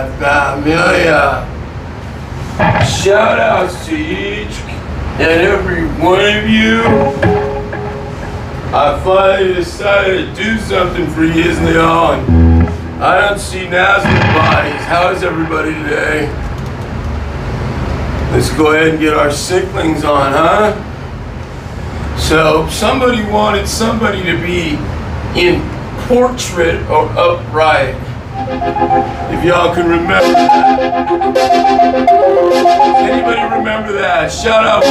Familia. Shout outs to each and every one of you. I finally decided to do something for yous now, and I don't see Nazareth bodies. How is everybody today? Let's go ahead and get our sicklings on, huh? So somebody wanted somebody to be in portrait or upright. If y'all can remember that. Anybody remember that? Shout out,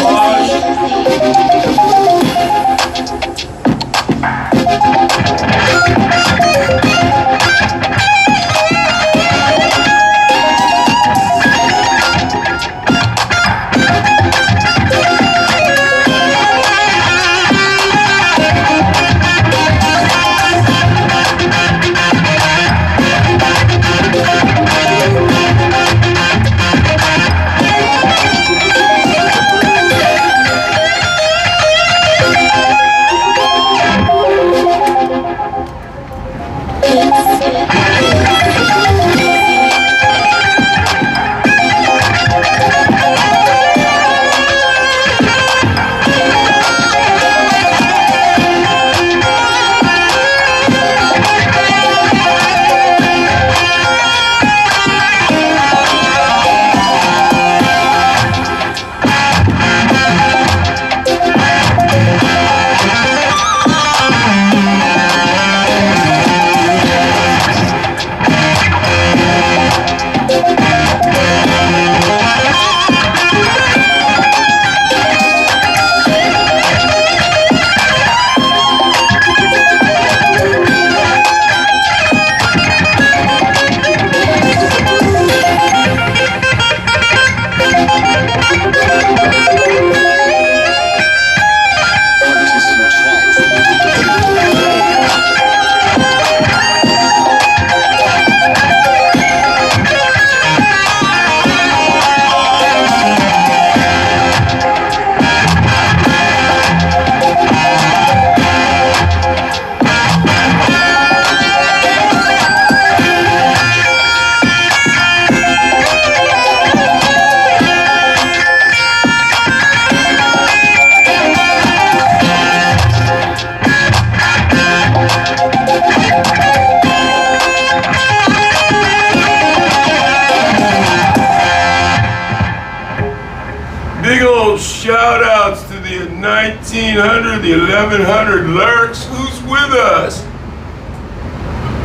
big old shout outs to the 1900, the 1100 lurks. Who's with us?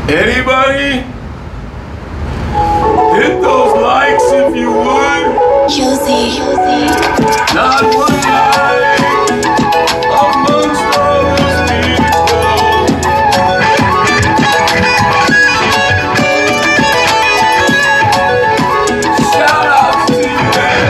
Anybody? Hit those likes if you would. Josie. Not one like amongst all those people. Shout outs to you, man.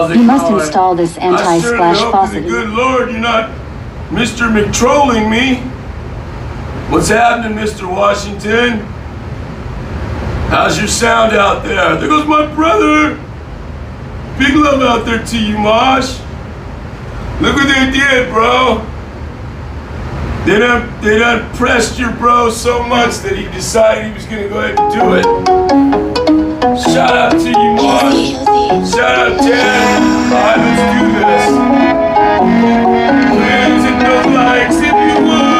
How's it You must going? install this I sure anti-splash hope to faucet. the good Lord you're not Mr. McTrolling me. What's happening, Mr. Washington? How's your sound out there? There goes my brother. Big love out there to you, Mosh. Look what they did, bro. They done pressed your bro so much that he decided he was gonna go ahead and do it. Shout out to you, Mosh. Shout out, Ted. Alright, let's do this. Please hit those likes if you would.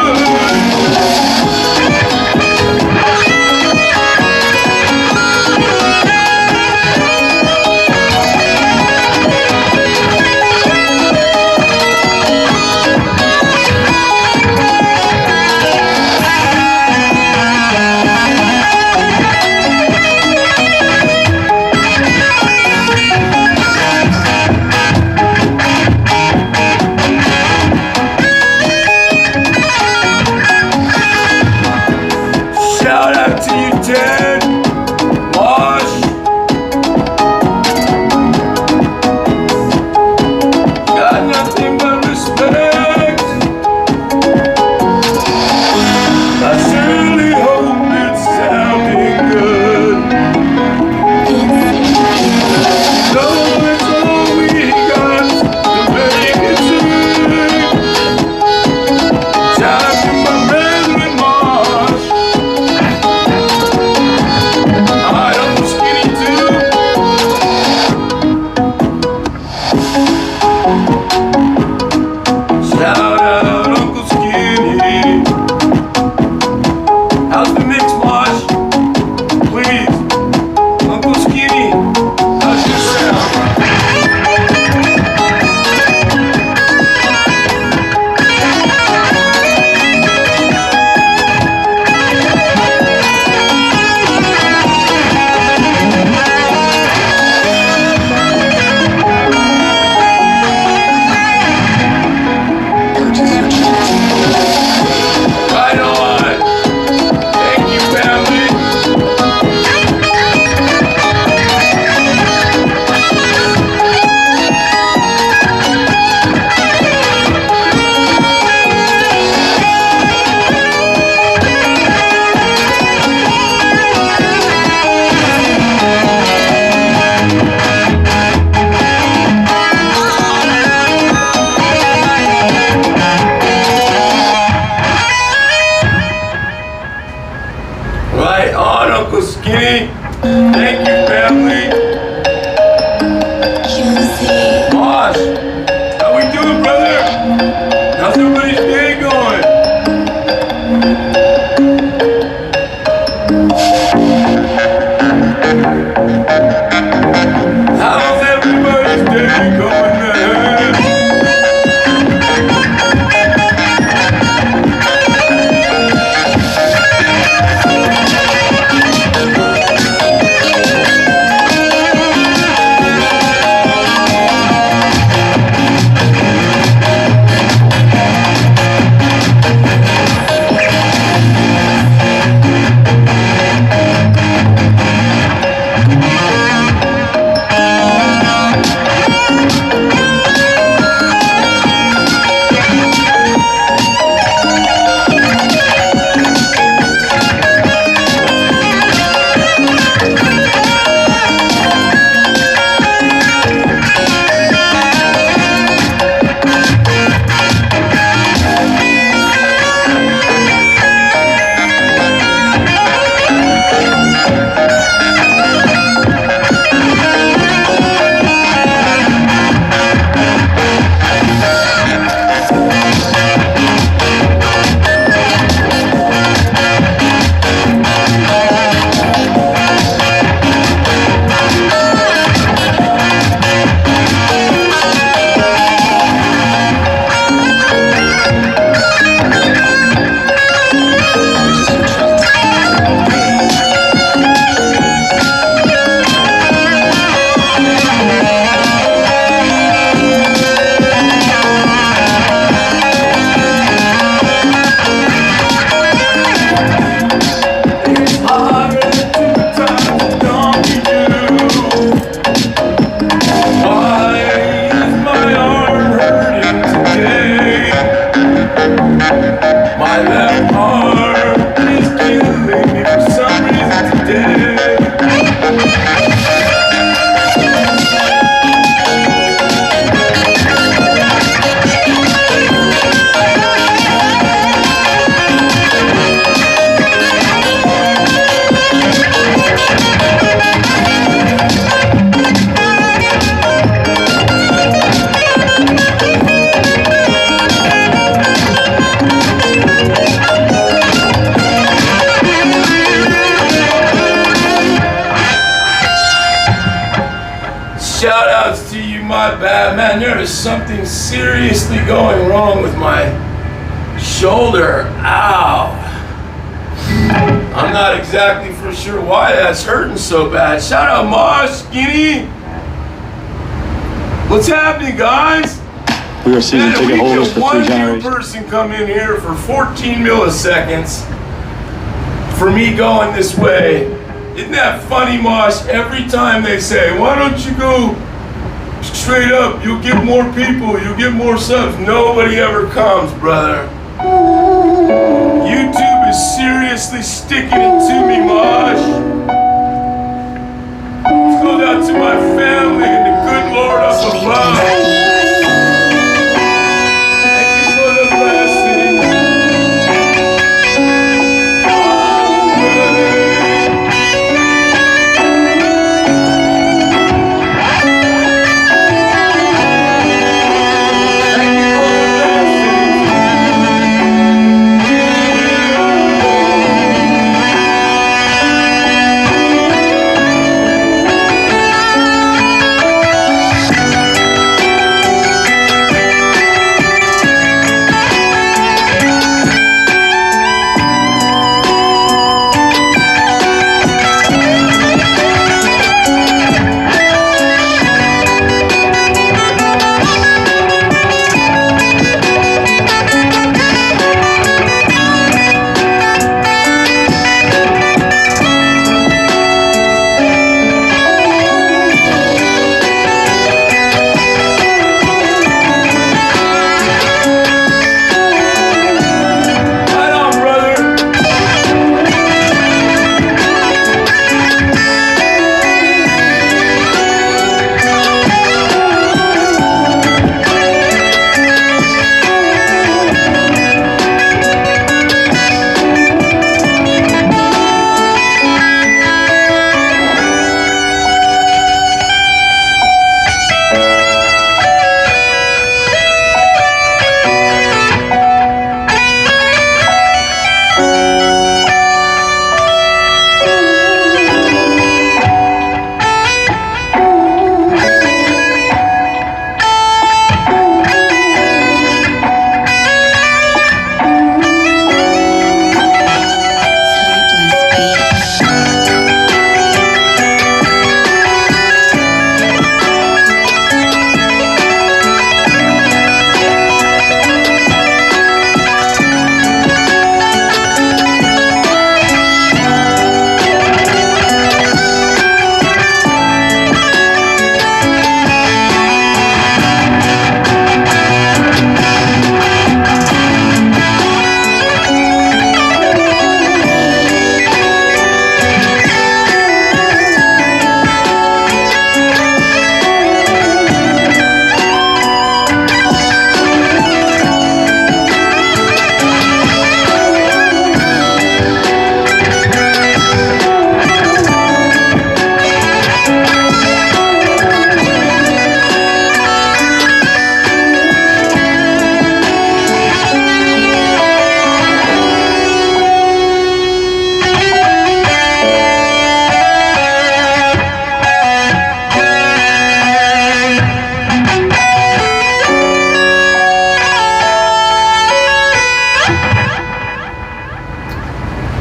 not bad, man. There is something seriously going wrong with my shoulder. Ow. I'm not exactly for sure why that's hurting so bad. Shout out Mosh, Skinny. What's happening, guys? We are season ticket holders for 3 generations. One person come in here for 14 milliseconds for me going this way. Isn't that funny, Mosh? Every time they say, why don't you go straight up? You'll get more people, you'll get more subs. Nobody ever comes, brother. YouTube is seriously sticking it to me, Mosh. Let's go down to my family and the good Lord up above. Thank you for the blessing.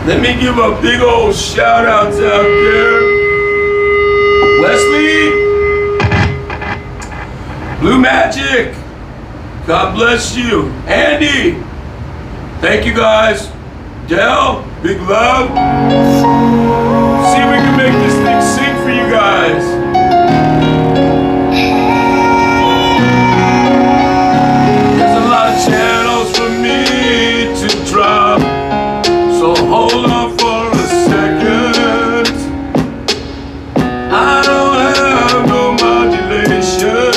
Let me give a big old shout out out there. Wesley, Blue Magic, God bless you. Andy, thank you guys. Del, big love. See if we can make this thing sing for you guys. There's a lot of channels for me to drop, so hold on for a second. I don't have no modulation.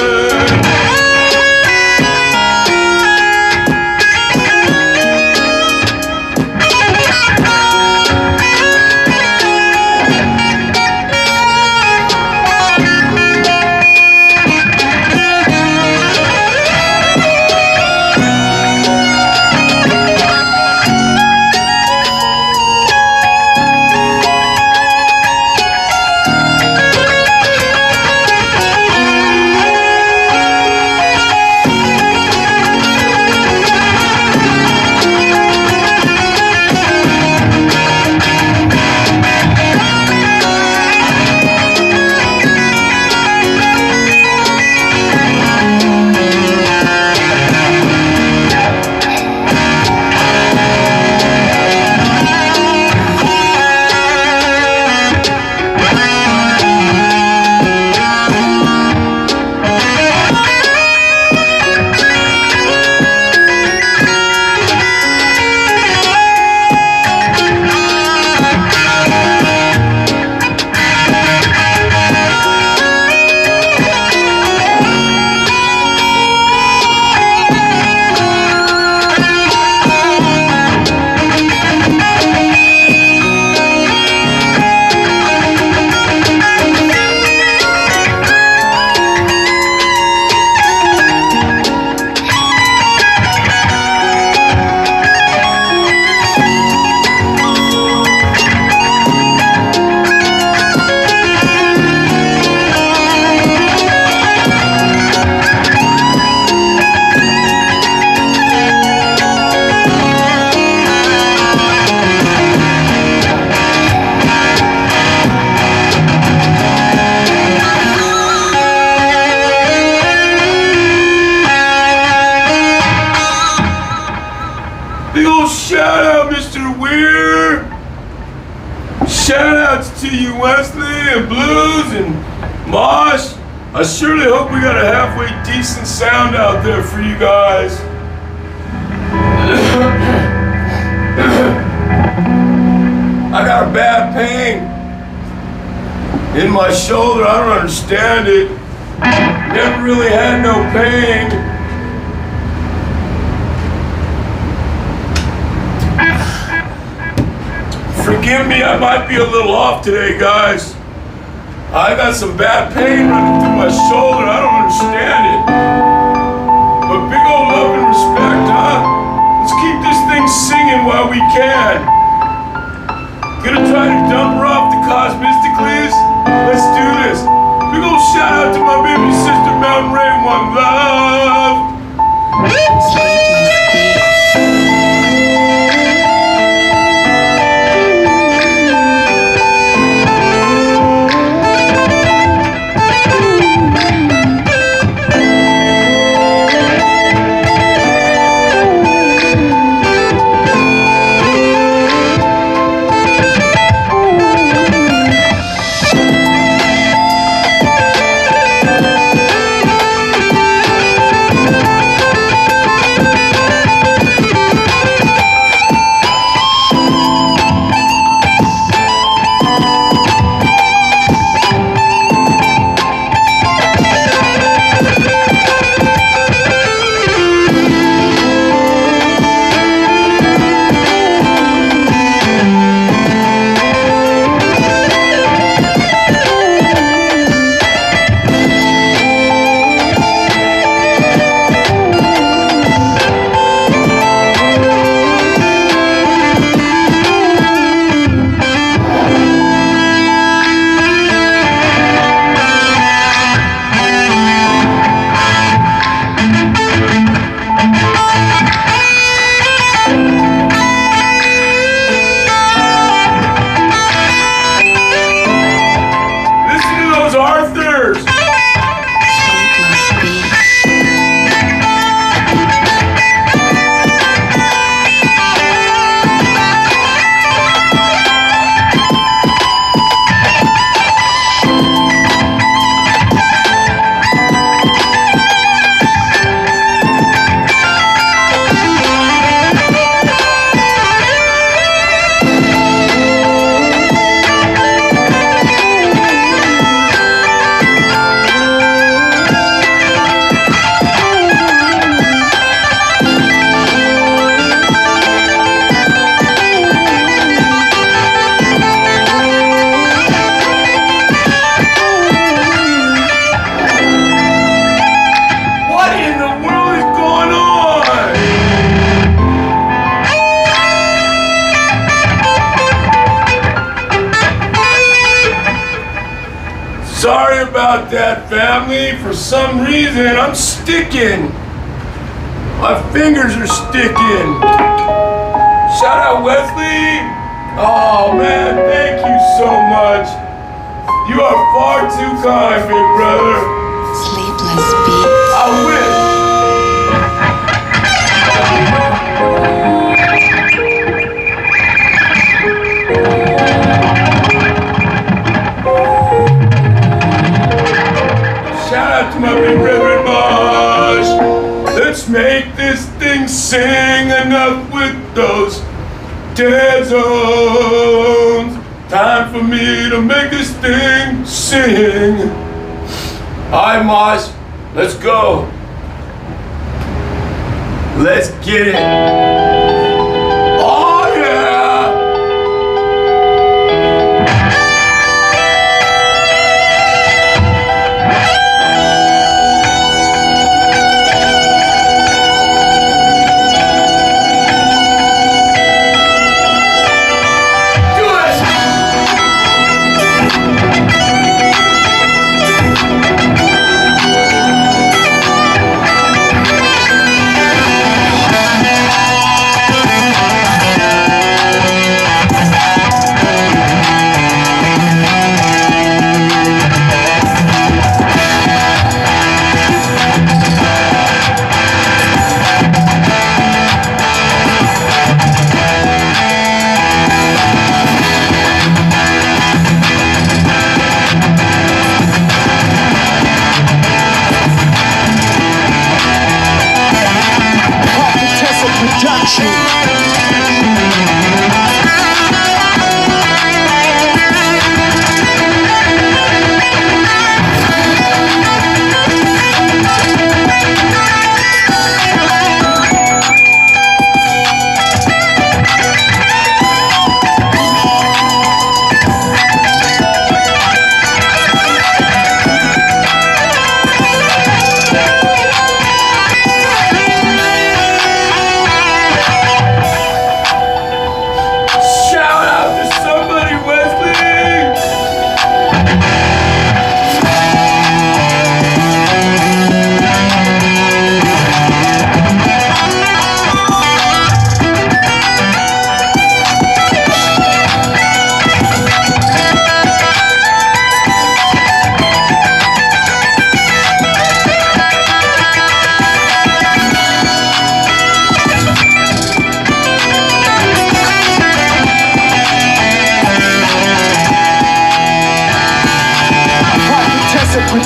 Shout outs to you, Wesley and Blues and Mosh. I surely hope we got a halfway decent sound out there for you guys. I got a bad pain in my shoulder. I don't understand it. Never really had no pain. Forgive me, I might be a little off today, guys. I got some bad pain running through my shoulder. I don't understand it. But big old love and respect, huh? Let's keep this thing singing while we can. Gonna try to dump her off the Cosmysticles? Let's do this. Big old shout out to my baby sister Mountain Ray, one love. Sorry about that, family. For some reason, I'm sticking. My fingers are sticking. Shout out Wesley. Oh man, thank you so much. You are far too kind, big brother. Sleepless Beats. I wish. Shout out to my big brother Mosh. Let's make this thing sing. Enough with those dead zones. Time for me to make this thing sing. Alright, Mosh, let's go. Let's get it. Oh yeah!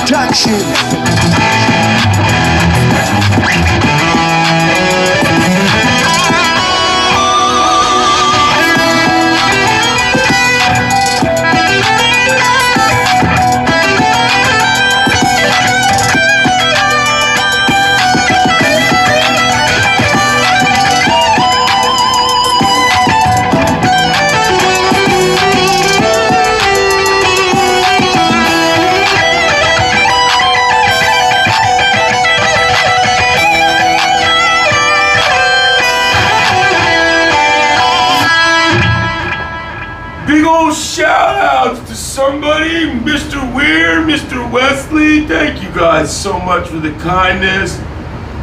Production. Big old shout outs to somebody, Mr. Weir, Mr. Wesley. Thank you guys so much for the kindness.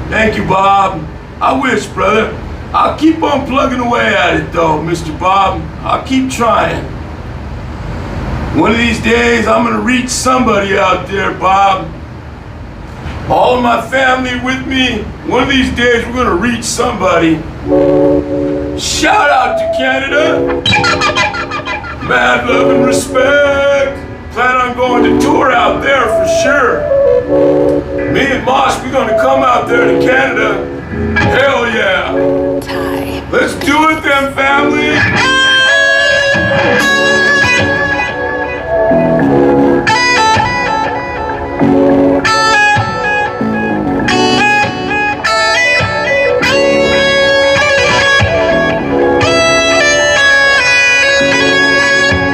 Thank you, Bob. I wish, brother. I'll keep on plugging away at it though, Mr. Bob. I'll keep trying. One of these days, I'm gonna reach somebody out there, Bob. All of my family with me. One of these days, we're gonna reach somebody. Shout out to Canada. Mad love and respect. Plan on going to tour out there for sure. Me and Mosh, we're gonna come out there to Canada. Hell yeah. Time. Let's do it then, family.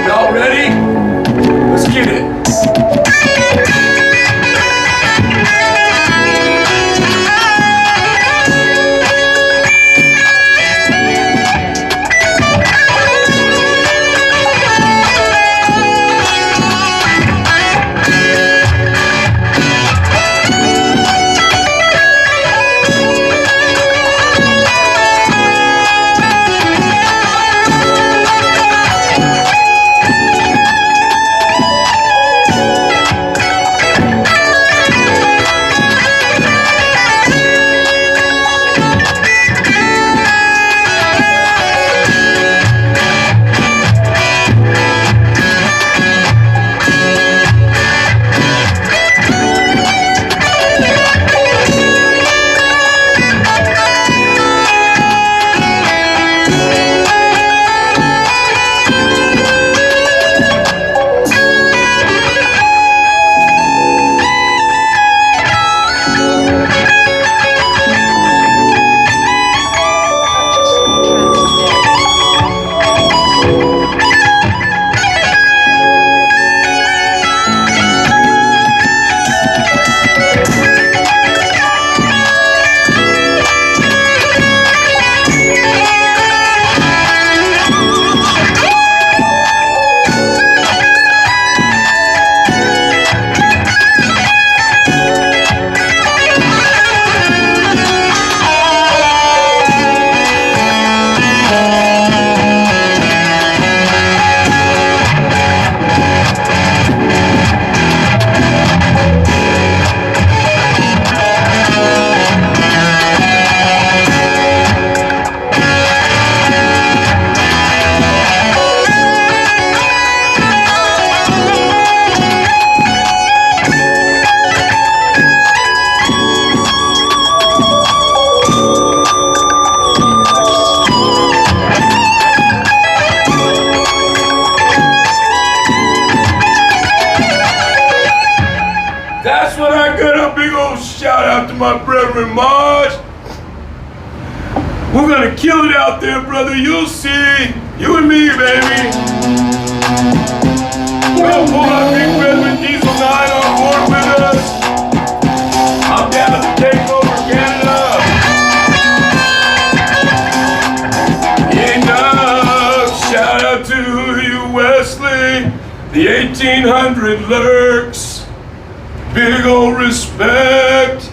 Y'all ready? Let's get it. That's when I got a big old shout out to my brethren Marge. We're gonna kill it out there, brother. You'll see. You and me, baby. We're gonna pull our big brethren Diesel 9 on board with us. I'm down to take over Canada. Enough. Shout out to you, Wesley. The 1800 lurks. Big old respect.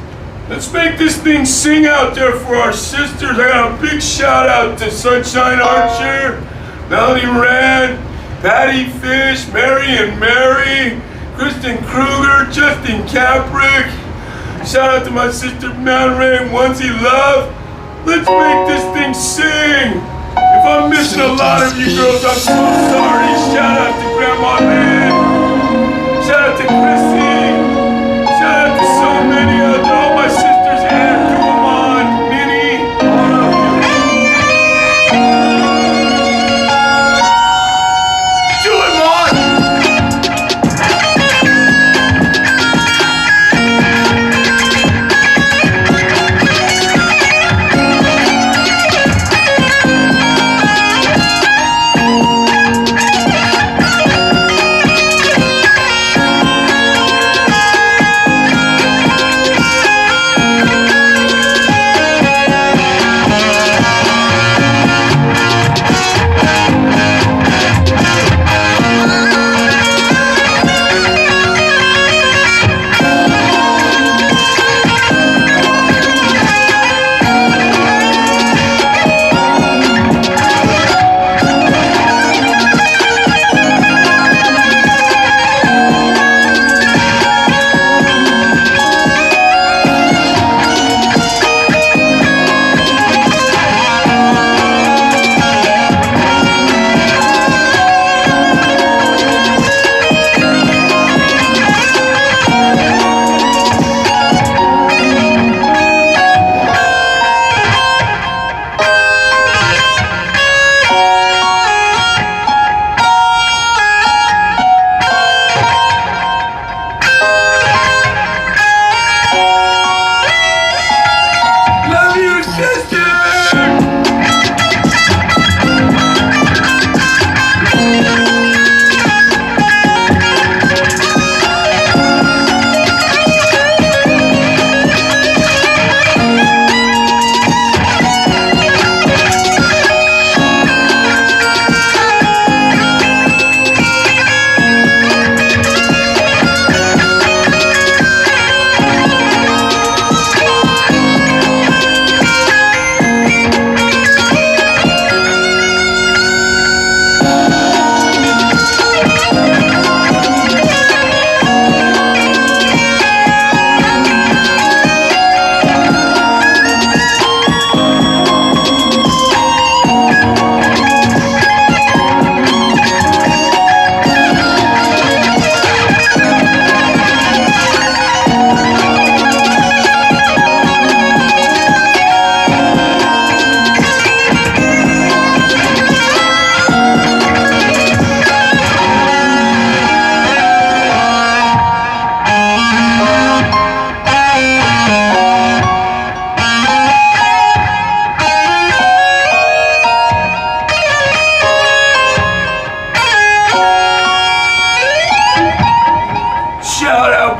Let's make this thing sing out there for our sisters. I got a big shout out to Sunshine Archer, Melanie Rand, Patty Fish, Mary and Mary, Kristen Kruger, Justin Kaprick. Shout out to my sister Mount Ray, Onesie Love. Let's make this thing sing. If I'm missing a lot of you girls, I'm so sorry. Shout out to Grandma Lynn. Shout out to Chrissy.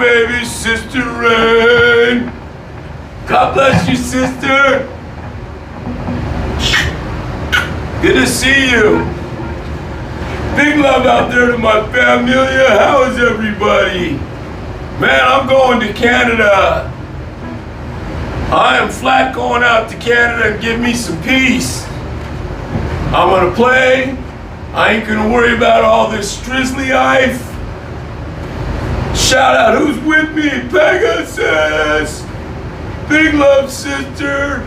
baby sister Rain. God bless you, sister. Good to see you. Big love out there to my familia. How is everybody? Man, I'm going to Canada. I am flat going out to Canada and give me some peace. I'm gonna play. I ain't gonna worry about all this strizzly life. Shout out who's with me, Pegasus. Big love, sister.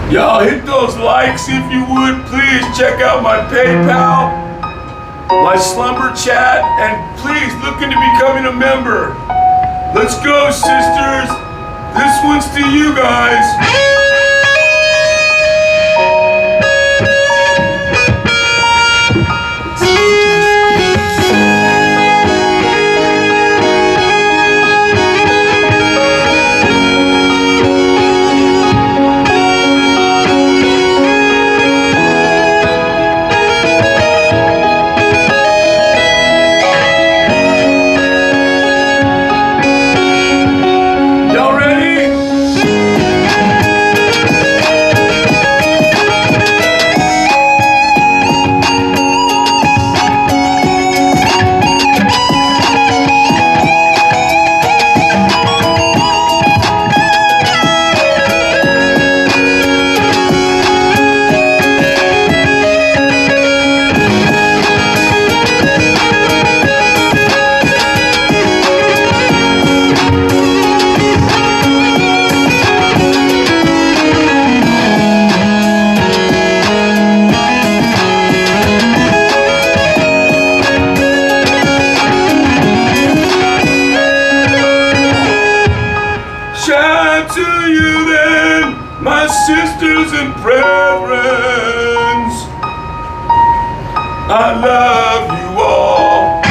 Y'all hit those likes if you would. Please check out my PayPal, my Slumber Chat, and please look into becoming a member. Let's go, sisters. This one's to you guys. Sisters and brethren, I love you all.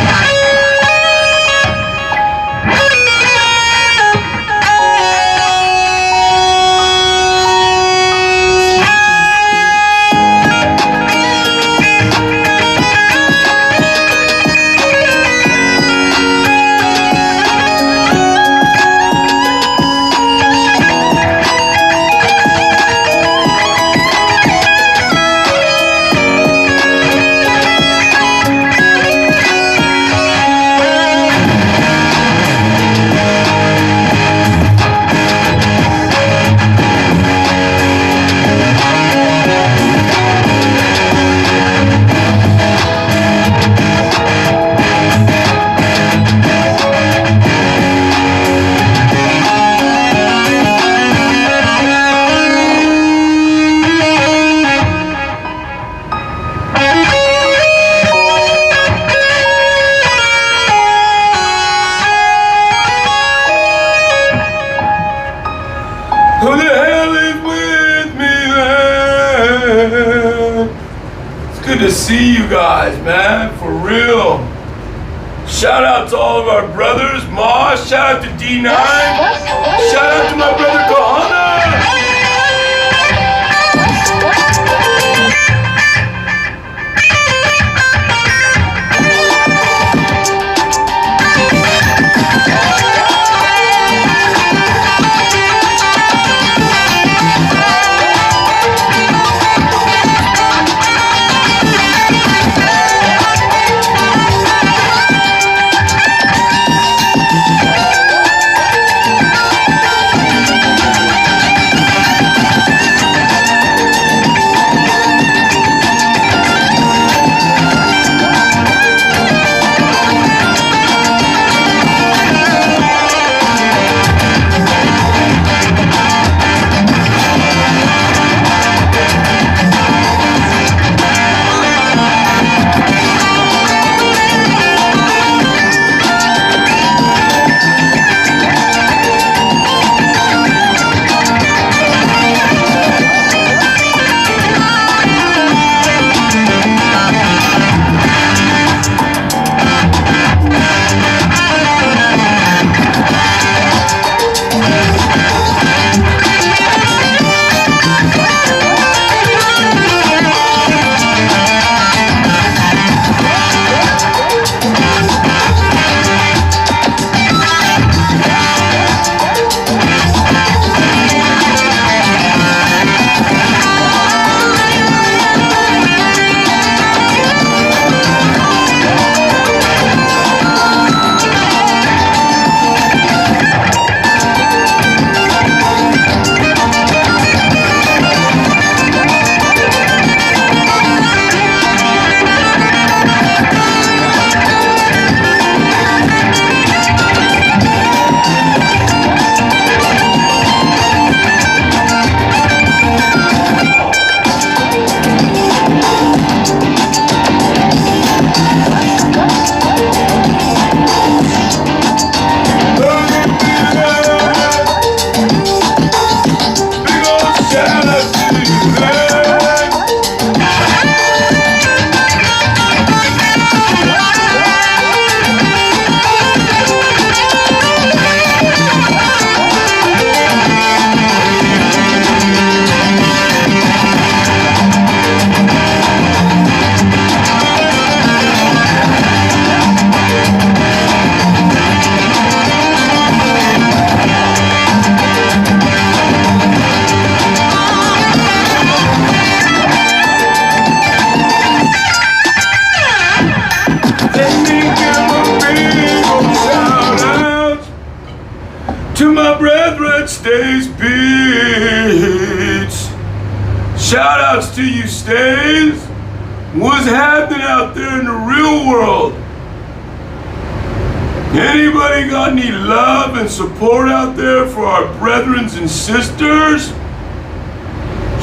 Who the hell is with me then? It's good to see you guys, man, for real. Shout out to all of our brothers, Moss, shout out to D9, shout out to my brother Kahana. Let me give a big old shout out to my brethren, Stays Beats. Shout outs to you, Stays. What's happening out there in the real world? Anybody got any love and support out there for our brethren and sisters?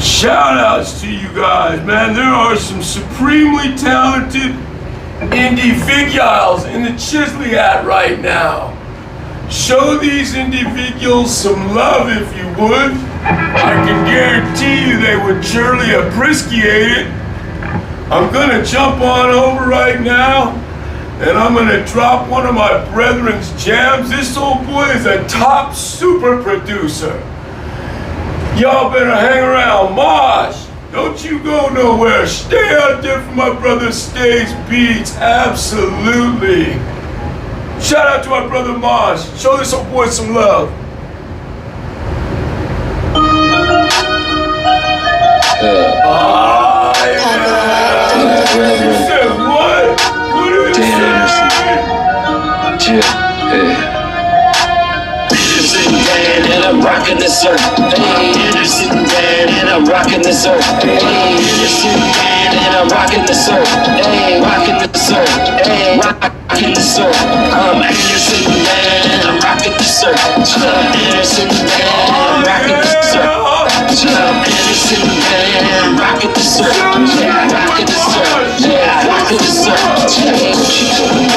Shout outs to you guys, man. There are some supremely talented individuals in the Chisliad right now. Show these individuals some love if you would. I can guarantee you they would surely appreciate it. I'm gonna jump on over right now and I'm gonna drop one of my brethren's jams. This old boy is a top super producer. Y'all better hang around. Mosh, don't you go nowhere. Stay out there for my brother Stays Beats. Absolutely. Shout out to my brother Mosh. Show this old boy some love. You said what? What did you say? Anderson Dan and I'm rocking this earth. Hey, Anderson Dan and I'm rocking this earth. Hey, Anderson Dan and I'm rocking this earth. Hey, rocking this earth. Hey, rocking this earth. I'm Anderson Dan and I'm rocking this earth. Anderson Dan and I'm rocking this earth. Anderson Dan and I'm rocking this earth. Yeah, rocking this earth. Yeah, rocking this earth. What you doing?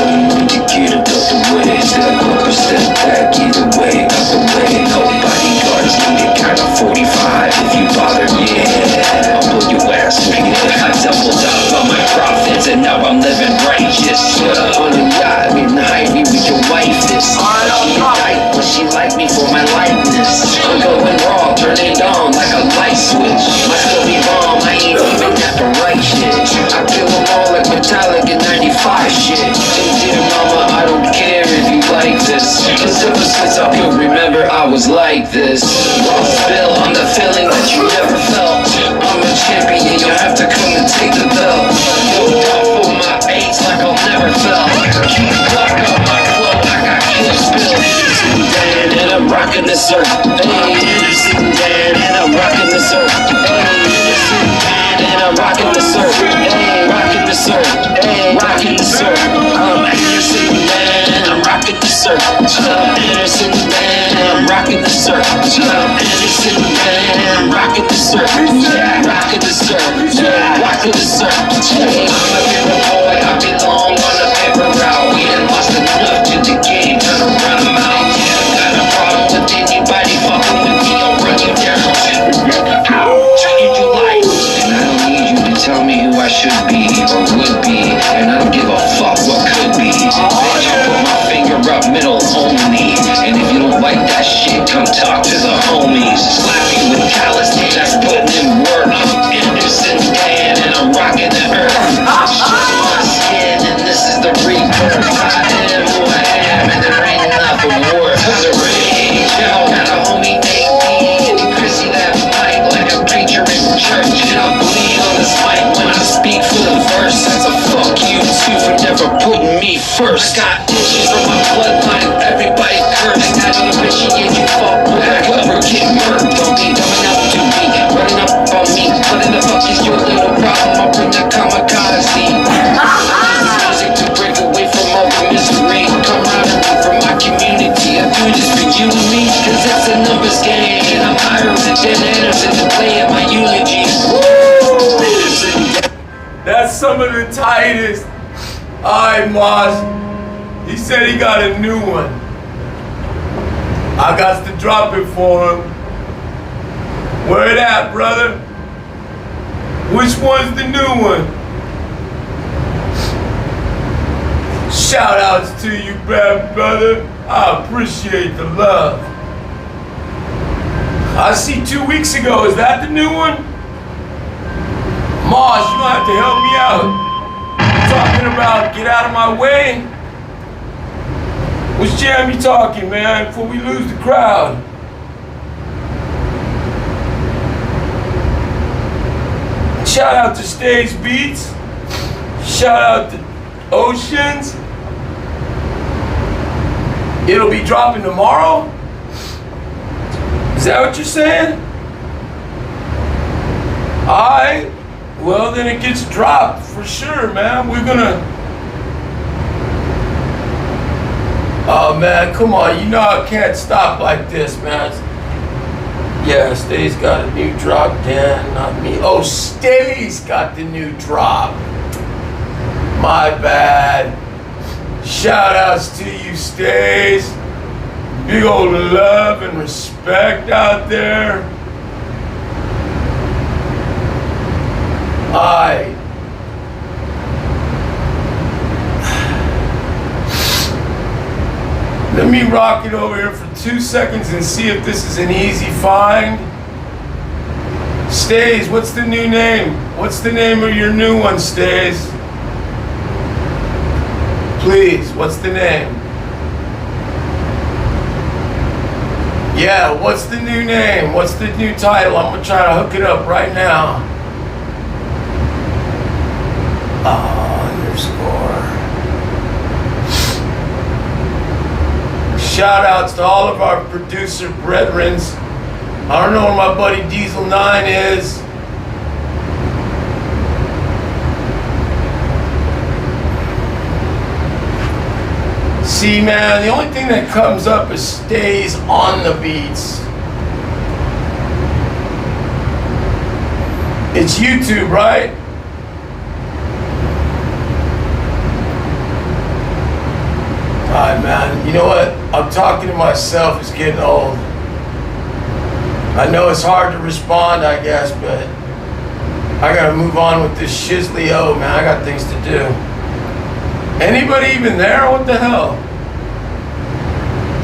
You get it out the way. Step up or step back. Either way, out the way. No bodyguards needed. Kind of 45 if you bother. Yeah, I'll blow your ass. I doubled up on my profits and now I'm living righteous. On a yacht, in the height, we can wife this. She died, but she liked me for my likeness. I'm going raw, turning on like a light switch. My still be bomb, I ain't even have to write shit. I kill them all like Metallica 95 shit. And dear mama, I don't care if you like this. Cause ever since I could remember, I was like this. Lost bill on the feeling that you never felt. I'm a champion, you'll have to come and take the belt. Yo, off for my eights like I'll never fell. Lock up my flow, I got kill spill. Anderson Dan and I'm rocking this earth. Hey, Anderson Dan and I'm rocking this earth. Hey, Anderson Dan and I'm rocking this earth. Hey, rocking this earth. Hey, rocking this earth. I'm Anderson Dan and I'm rocking this earth. Anderson Dan and I'm rocking this earth. Anderson Dan and I'm rocking this earth. Yeah, rocking this earth. Yeah, rocking this earth. Hey, I'm a paper boy, I belong on a paper route. We ain't lost enough to the game, turn around the mouth. Yeah, got a problem with anybody fucking with me, I'll run you down. Change your life. And I don't need you to tell me who I should be or would be. And I don't give a fuck what could be. Bitch, I put my finger up middle only. And if you don't like that shit, come talk to the homies. Slap you with callous hands, that's putting in work. I'm Anderson Dan and I'm rocking the earth. It's just my skin and this is the rebirth. I am who I am and there ain't nothing worth the rage. Yo, got a homie named me and Chrissy that mic like a preacher in church. And I bleed on this mic when I speak for the verse. That's a fuck you too for never putting me first. Got issues from my bloodline, everybody cursed. I don't appreciate you fuck with I cover get murked. Don't be dumb enough to be running up on me. What in the fuck is your little problem? I'll bring the kamikaze. Music to break away from all the misery. Camaraderie from my community. I do this for you and me, cause it's a numbers game. And I'm higher than Jen Anderson to play in my eulogy. That's some of the tightest. Alright, Mosh. He said he got a new one. I got to drop it for him. Where it at, brother? Which one's the new one? Shout outs to you, brother. I appreciate the love. I see 2 weeks ago. Is that the new one? Mosh, you gonna have to help me out. Talking about get out of my way. Which jam you talking, man, before we lose the crowd? Shout out to Stays Beats. Shout out to Oceans. It'll be dropping tomorrow? Is that what you're saying? Alright. Well, then it gets dropped for sure, man. We're gonna... Oh, man, come on. You know I can't stop like this, man. Yeah, Stay's got a new drop, Dan, not me. Oh, Stay's got the new drop. My bad. Shout outs to you, Stays. Big old love and respect out there. Alright. Let me rock it over here for 2 seconds and see if this is an easy find. Stays, what's the new name? What's the name of your new one, Stays? Please, what's the name? Yeah, what's the new name? What's the new title? I'm gonna try to hook it up right now. Underscore. Shout outs to all of our producer brethrens. I don't know where my buddy Diesel 9 is. See, man, the only thing that comes up is Stays on the beats. It's YouTube, right? Alright, man. You know what? I'm talking to myself. It's getting old. I know it's hard to respond, I guess, but I gotta move on with this shizzly-o, man. I got things to do. Anybody even there? What the hell?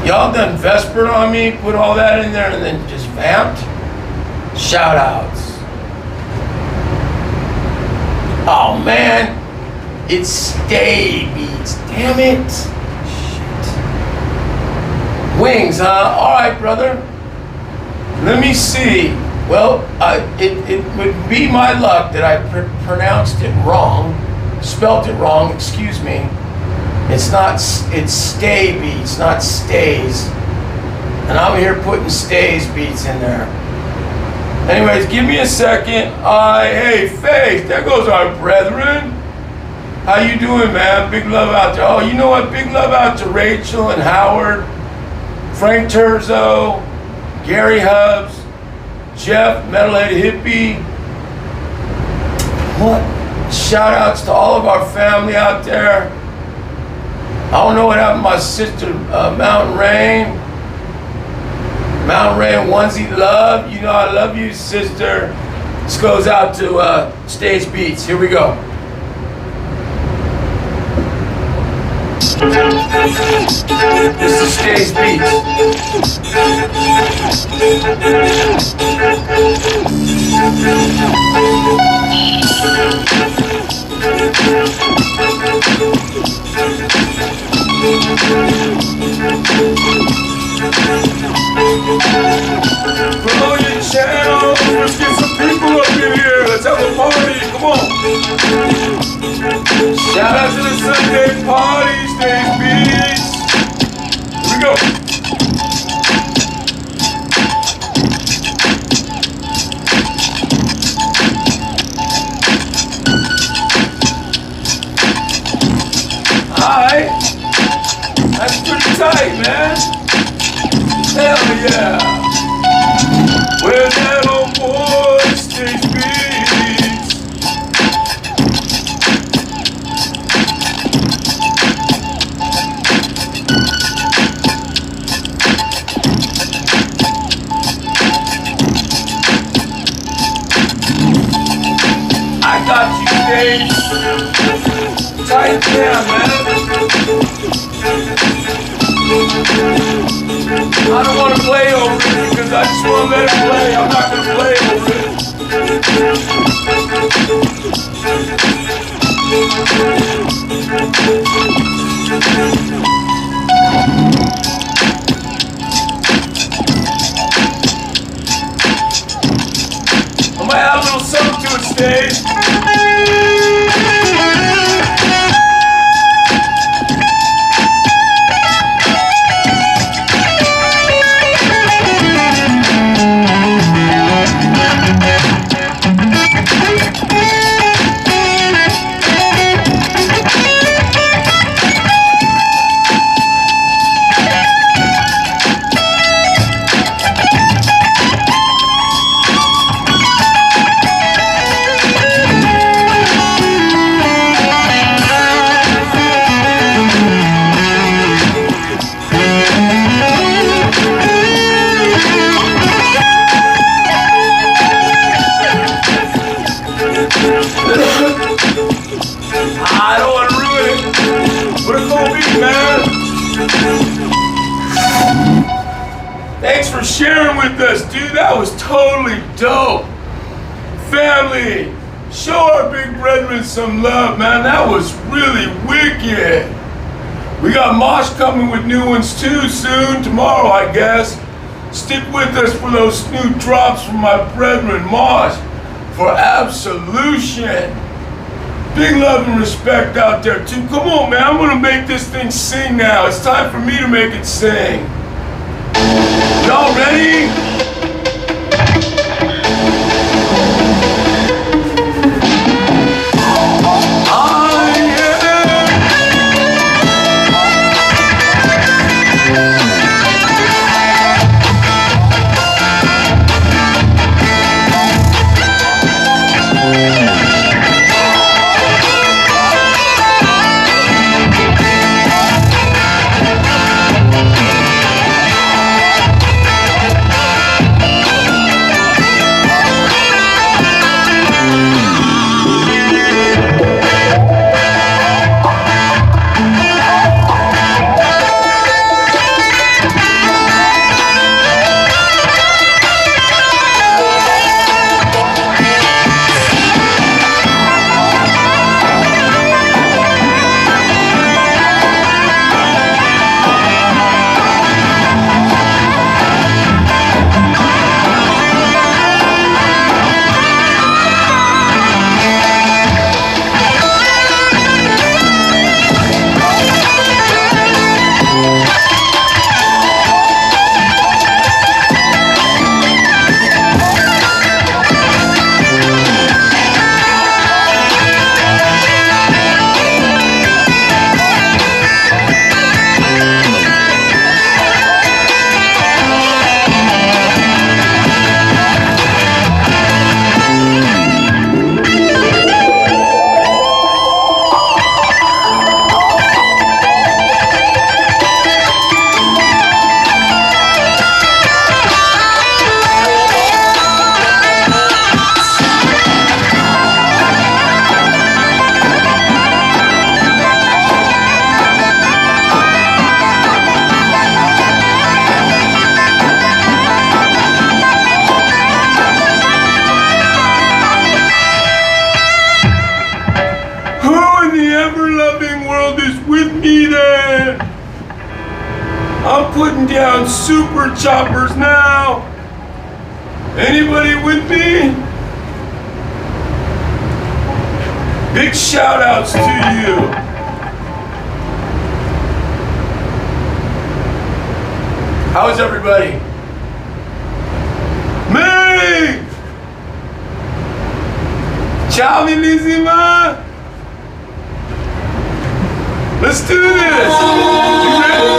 Y'all done Vespered on me, put all that in there, and then just vamped? Shout outs. Oh, man. It's Stay Beats. Damn it. Wings, huh? All right, brother. Let me see. Well, it would be my luck that I pronounced it wrong, spelt it wrong, excuse me. It's not, it's Stay Beats, not Stays. And I'm here putting Stays Beats in there. Anyways, give me a second. Hey, Faith, there goes our brethren. How you doing, man? Big love out there. Oh, you know what? Big love out to Rachel and Howard. Frank Terzo, Gary Hubbs, Jeff, Metalhead Hippie. What? Shout outs to all of our family out there. I don't know what happened to my sister, Mountain Rain. Mountain Rain Onesie Love. You know I love you, sister. This goes out to Stays Beats. Here we go. This is Stays Beats. Grow your channel. Let's get some people up in here. Let's have a party. Come on. Shout out to the Sunday party, Stays Beats. Here we go. Alright. That's pretty tight, man. Hell yeah. Where's that old boy, Stays Beats? I got you, Stays. Tight down, man. I don't want to play over it because I just want to let it play. I'm not going to play over it. I might have a little something to it, Stays. What a cool beat, man. Thanks for sharing with us, dude. That was totally dope. Family, show our big brethren some love, man. That was really wicked. We got Mosh coming with new ones too soon, tomorrow, I guess. Stick with us for those new drops from my brethren, Mosh, for Absolution. Big love and respect out there too. Come on, man, I'm gonna make this thing sing now. It's time for me to make it sing. Y'all ready? I'm putting down super choppers now. Anybody with me? Big shout outs to you. How's everybody? Me! Ciao, millissima! Let's do this! You ready?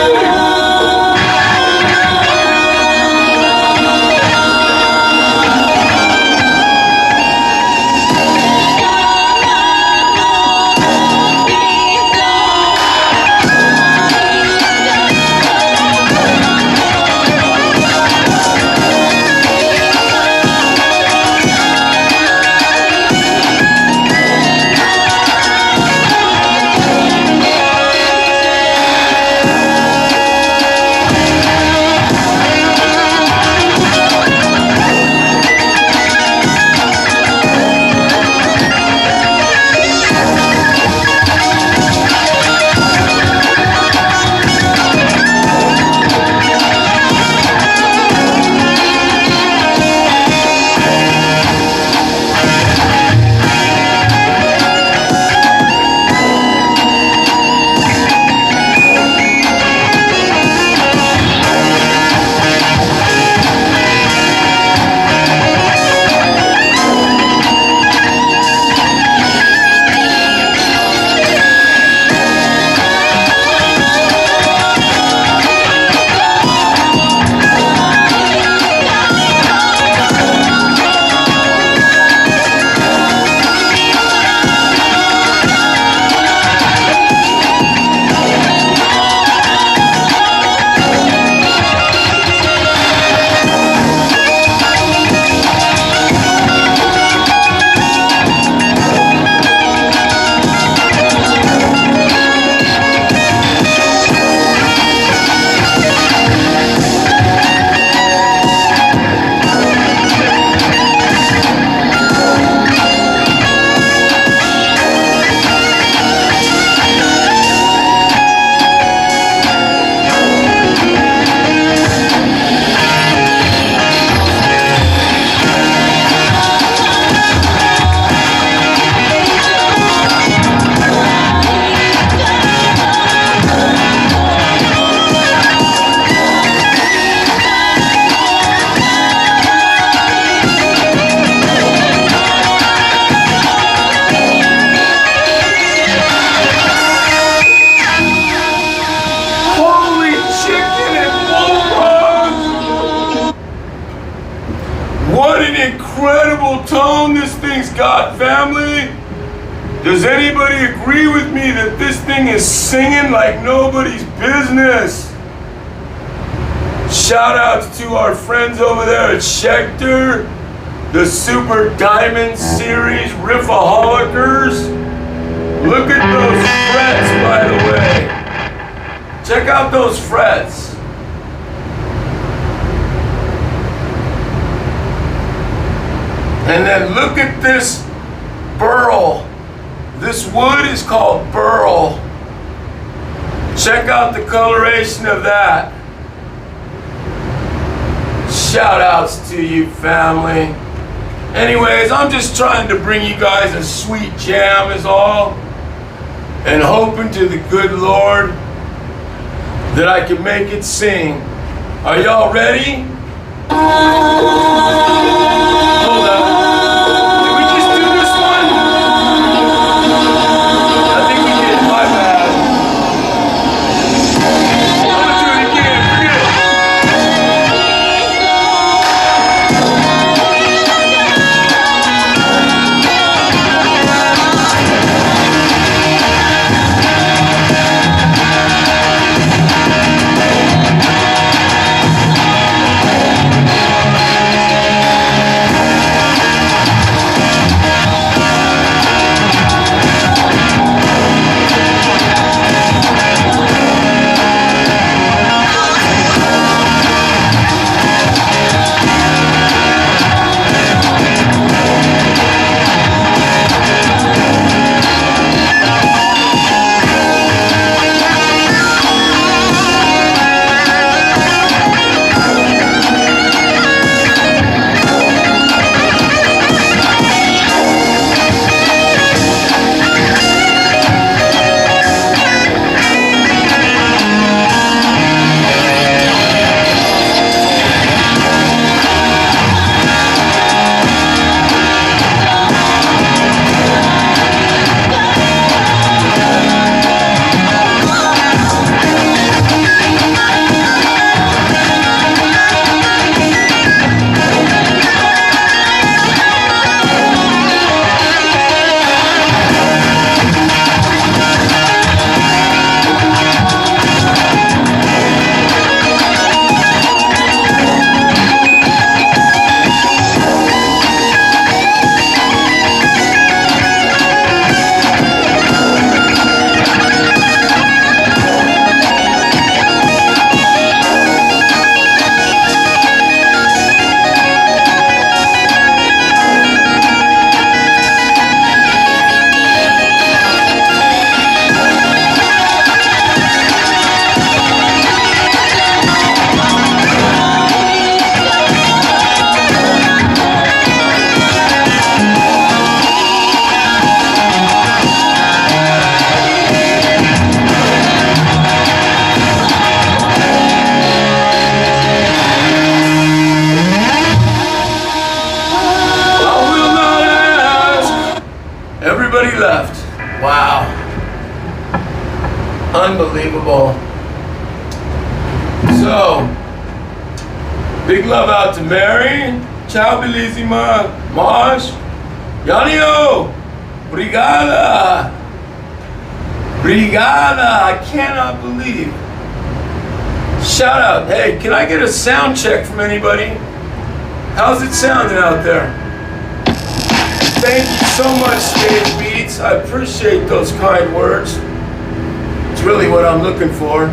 God, family. Does anybody agree with me that this thing is singing like nobody's business? Shout outs to our friends over there at Schecter, the Super Diamond Series Riffaholikers. Look at those frets, by the way. Check out those frets. And then look at this burl. This wood is called burl. Check out the coloration of that. Shout outs to you, family. Anyways, I'm just trying to bring you guys a sweet jam is all. And hoping to the good Lord that I can make it sing. Are y'all ready? Hold up. Did we just do this one? I think we did. My bad. I'm gonna do it again. Forget it. Everybody left. Wow. Unbelievable. So, big love out to Mary. Ciao, bellissima. Marsh. Yanio. Brigada. Brigada. I cannot believe. Shout out. Hey, can I get a sound check from anybody? How's it sounding out there? Thank you so much, Stage Beats. I appreciate those kind words. It's really what I'm looking for.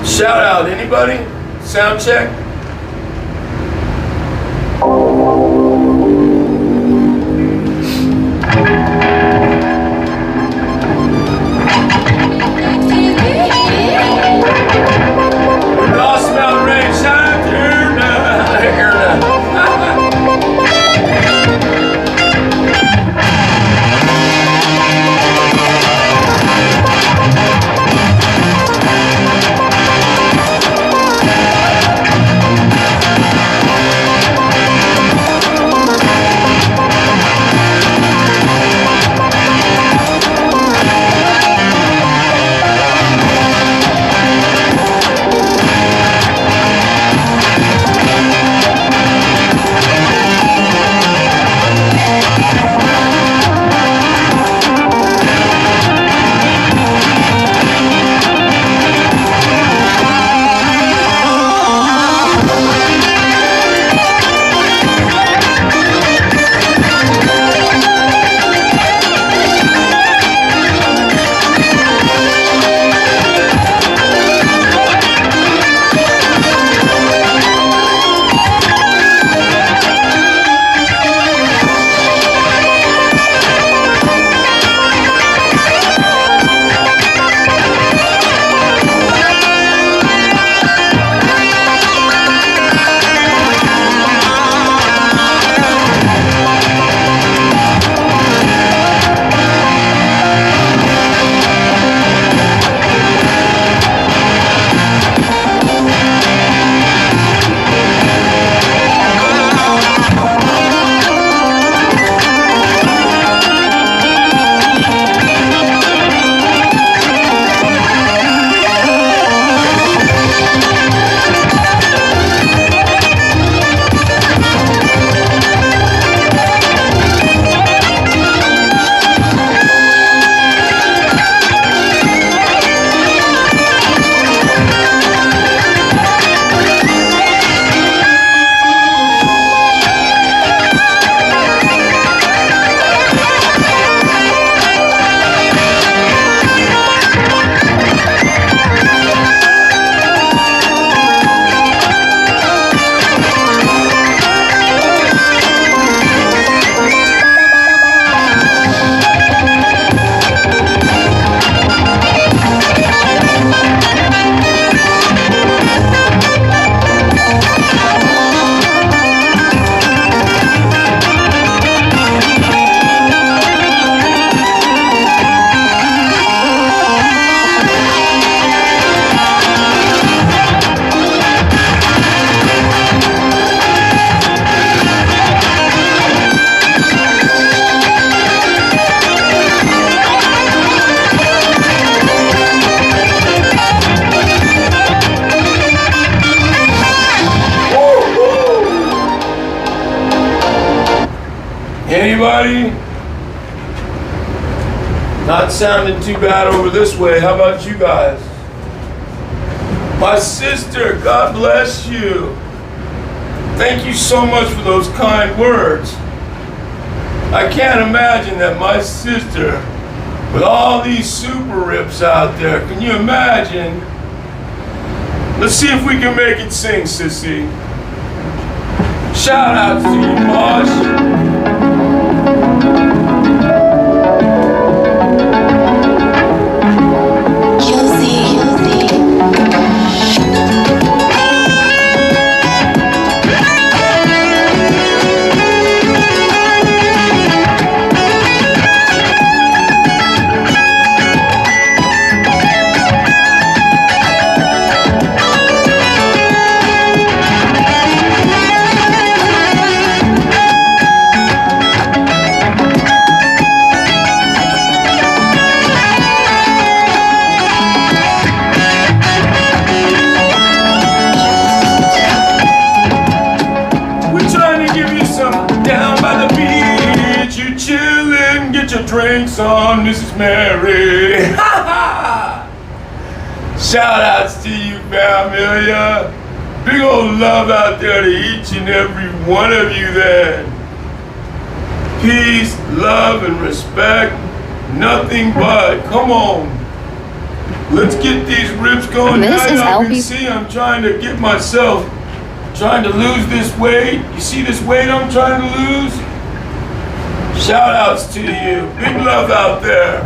Shout out, anybody? Sound check? Lost Mountain Range, shout out to Erna. Anybody? Not sounding too bad over this way. How about you guys? My sister, God bless you. Thank you so much for those kind words. I can't imagine that my sister, with all these super rips out there, can you imagine? Let's see if we can make it sing, sissy. Shout out to you, boss. Drinks on Mrs. Mary. Shout outs to you, Familia. Big old love out there to each and every one of you then. Peace, love, and respect. Nothing but. Come on. Let's get these rips going. This now is y'all can LP. see I'm trying to get myself, trying to lose this weight. You see this weight I'm trying to lose? Shout outs to you. Big love out there.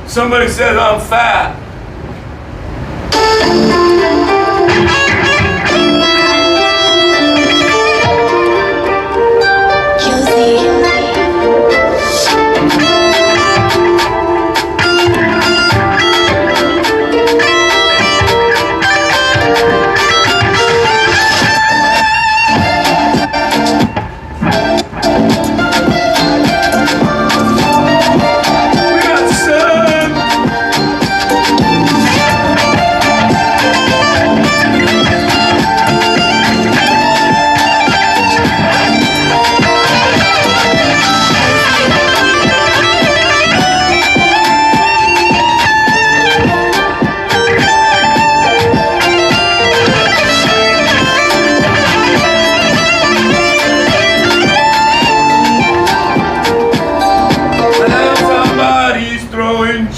Somebody says I'm fat.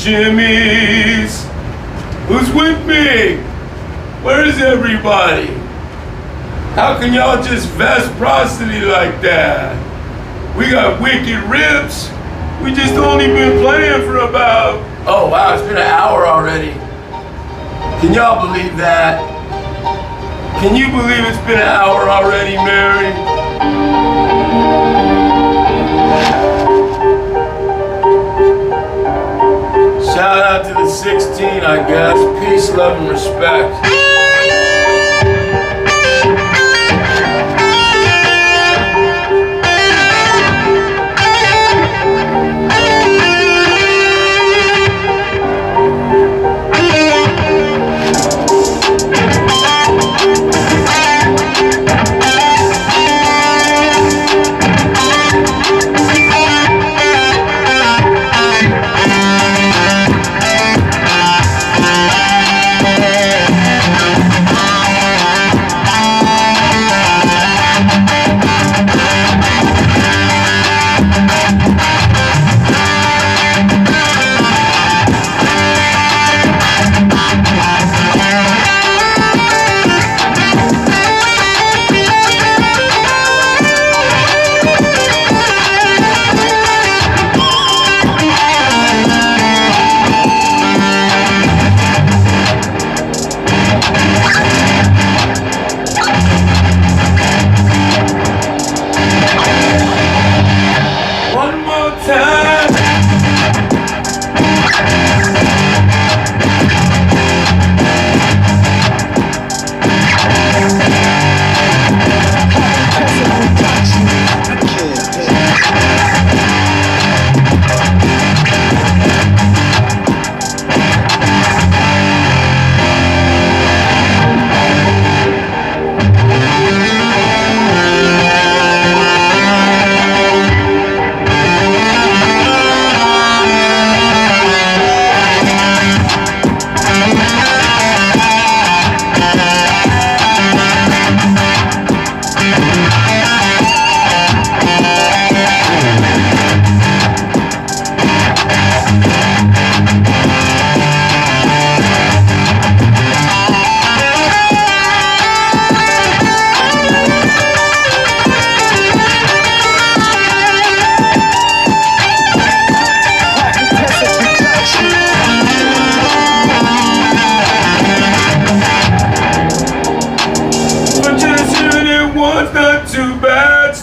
Jimmy's. Who's with me? Where is everybody? How can y'all just reciprocity like that? We got wicked rips. We just only been playing for about... Oh wow, it's been an hour already. Can y'all believe that? Can you believe it's been an hour already, Mary? Shout out to the 16, I guess. Peace, love, and respect.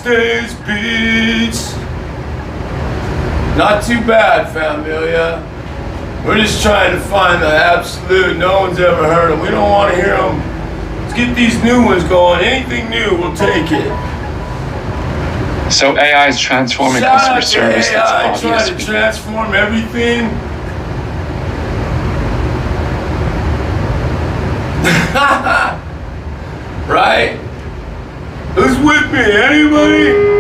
Wednesday's beats. Not too bad, familia. We're just trying to find the absolute no one's ever heard them. We don't want to hear them. Let's get these new ones going. Anything new, we'll take it. So AI is transforming Shout customer out to service. AI That's trying obvious. to transform everything. Right? Who's with me? Anybody?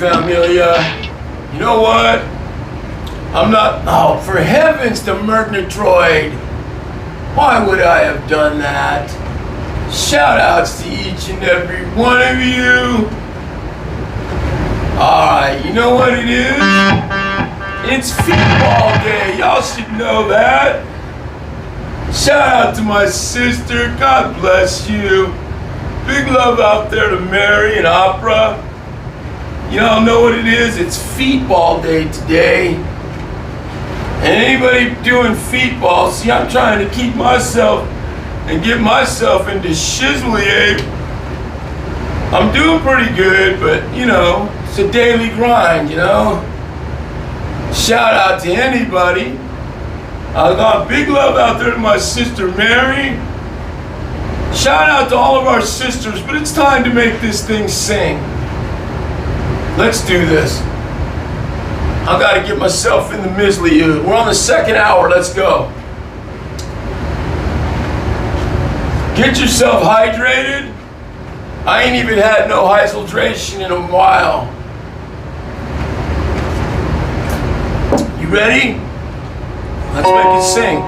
Amelia, you know what? I'm not, oh, for heavens to Murgatroyd. Why would I have done that? Shout outs to each and every one of you. Alright, you know what it is? It's football day. Y'all should know that. Shout out to my sister. God bless you. Big love out there to Mary and Opera. Y'all know what it is? It's feetball day today. And anybody doing feetball, see, I'm trying to keep myself and get myself into shizzly. I'm doing pretty good, but you know, it's a daily grind, you know. Shout out to anybody. I got big love out there to my sister Mary. Shout out to all of our sisters, but it's time to make this thing sing. Let's do this. I gotta get myself in the mizzly. We're on the second hour, let's go. Get yourself hydrated. I ain't even had no hydration in a while. You ready? Let's make it sing.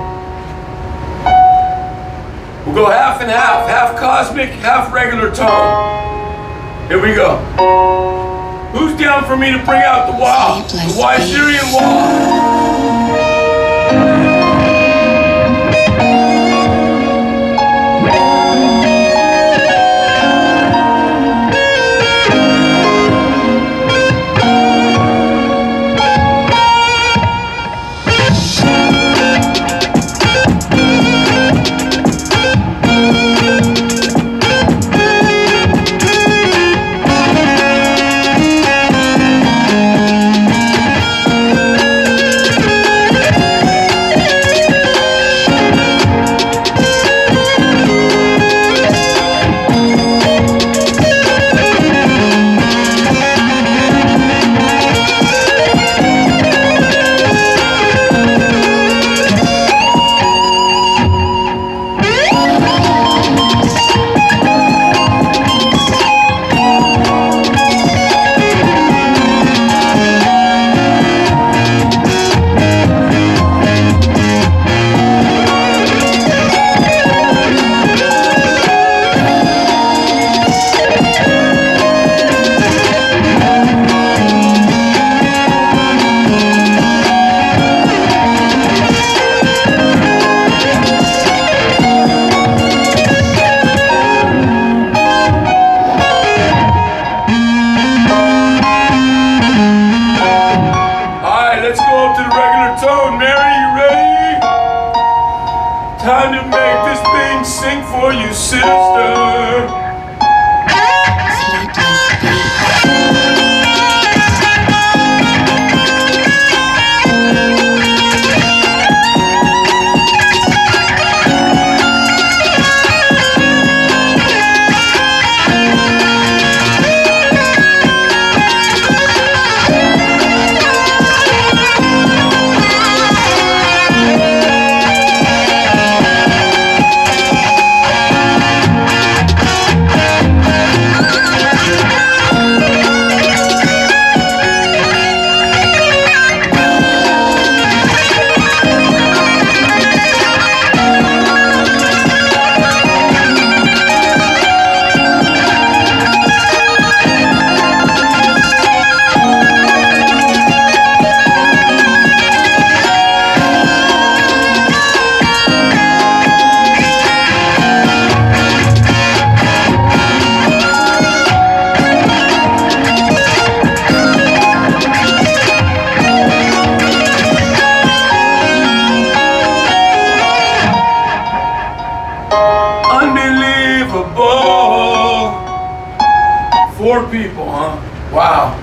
We'll go half and half cosmic, half regular tone. Here we go. Who's down for me to bring out the wall? The Wiserian wall. Time to make this thing sing for you, sister. Sleepless beats. Unbelievable. 4 people, huh? Wow.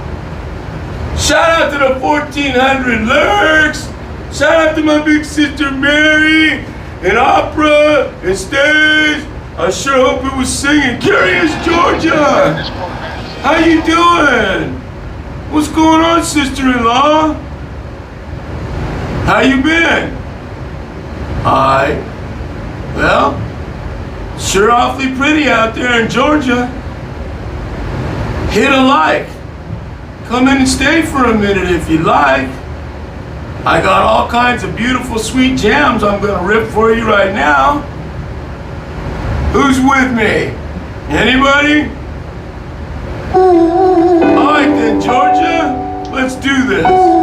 Shout out to the 1400 Lurks. Shout out to my big sister Mary and opera and stage. I sure hope it was singing. Curious Georgia. How you doing? What's going on, sister-in-law? How you been? Alright. Well, sure awfully pretty out there in Georgia. Hit a like. Come in and stay for a minute if you like. I got all kinds of beautiful sweet jams I'm gonna rip for you right now. Who's with me? Anybody? Alright then, Georgia, let's do this.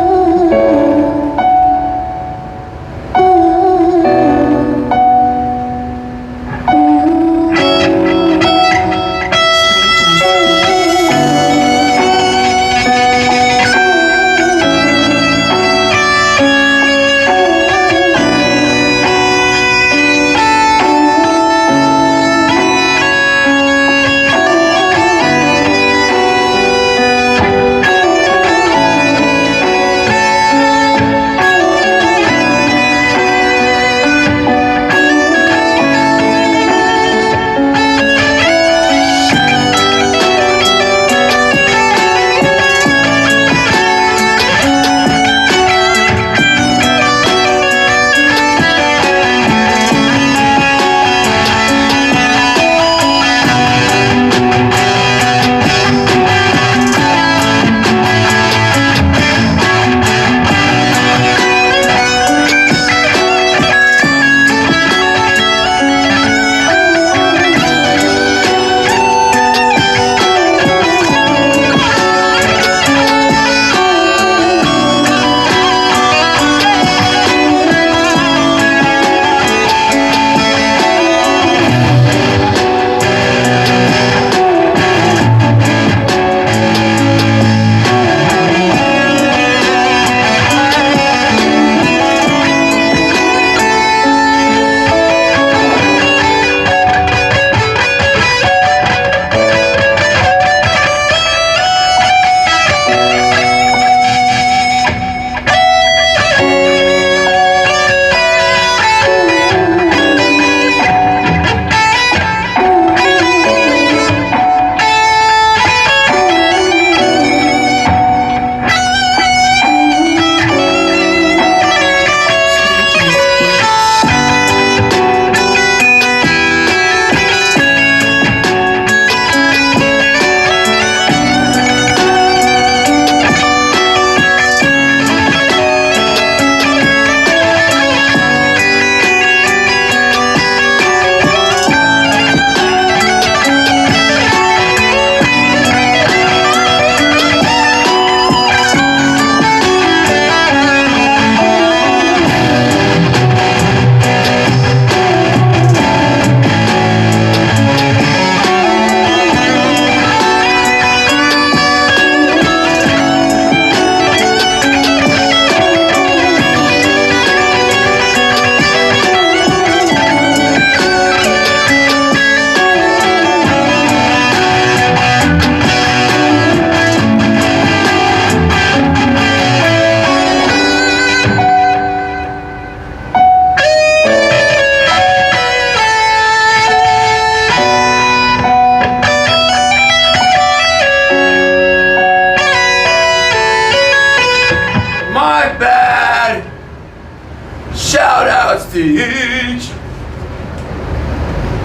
Shout outs to each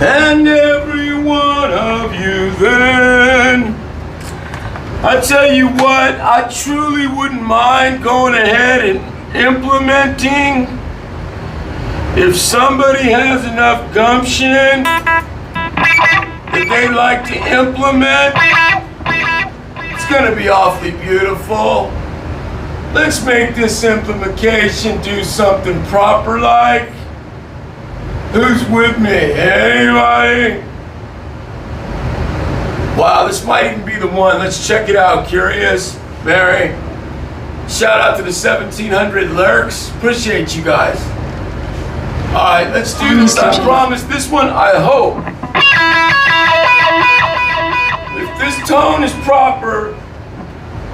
and every one of you then. I tell you what, I truly wouldn't mind going ahead and implementing if somebody has enough gumption that they like to implement. It's gonna be awfully beautiful. Let's make this implementation do something proper like. Who's with me? Anybody? Wow, this might even be the one. Let's check it out. Curious? Mary? Shout out to the 1700 lurks. Appreciate you guys. All right, let's do this. I promise this one, I hope. If this tone is proper,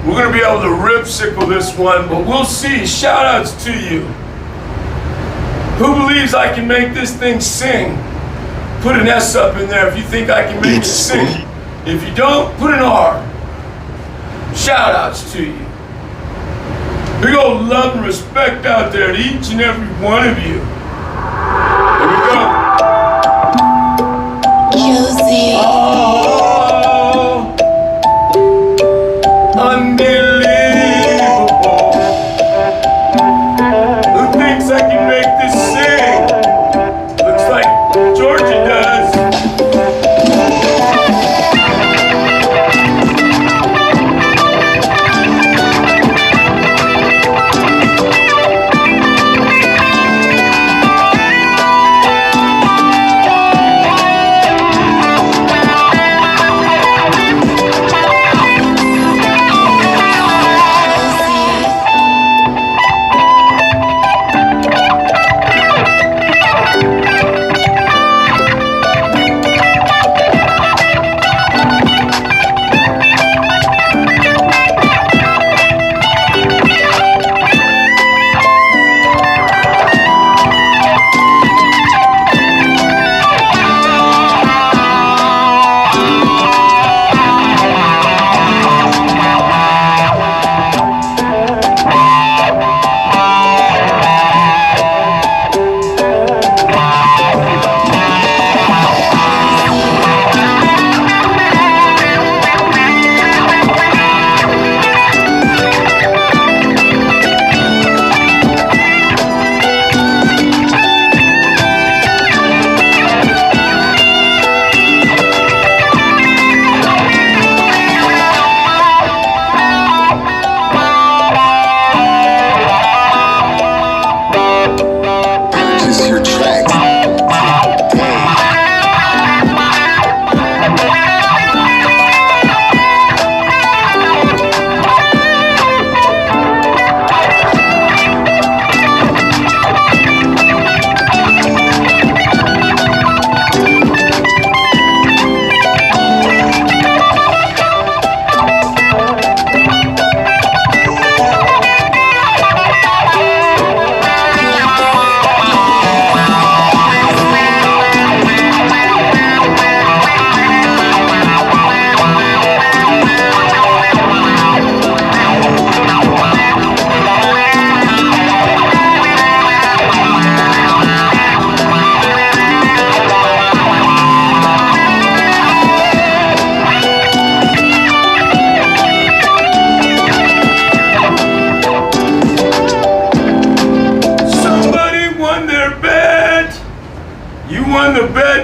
we're going to be able to rip-sickle this one, but we'll see. Shout outs to you. Who believes I can make this thing sing? Put an S up in there if you think I can make it sing. If you don't, put an R. Shout outs to you. Big old love and respect out there to each and every one of you. Here we go. Josie. Oh, unbelievable. Who thinks I can make this sing? Looks like Georgia does.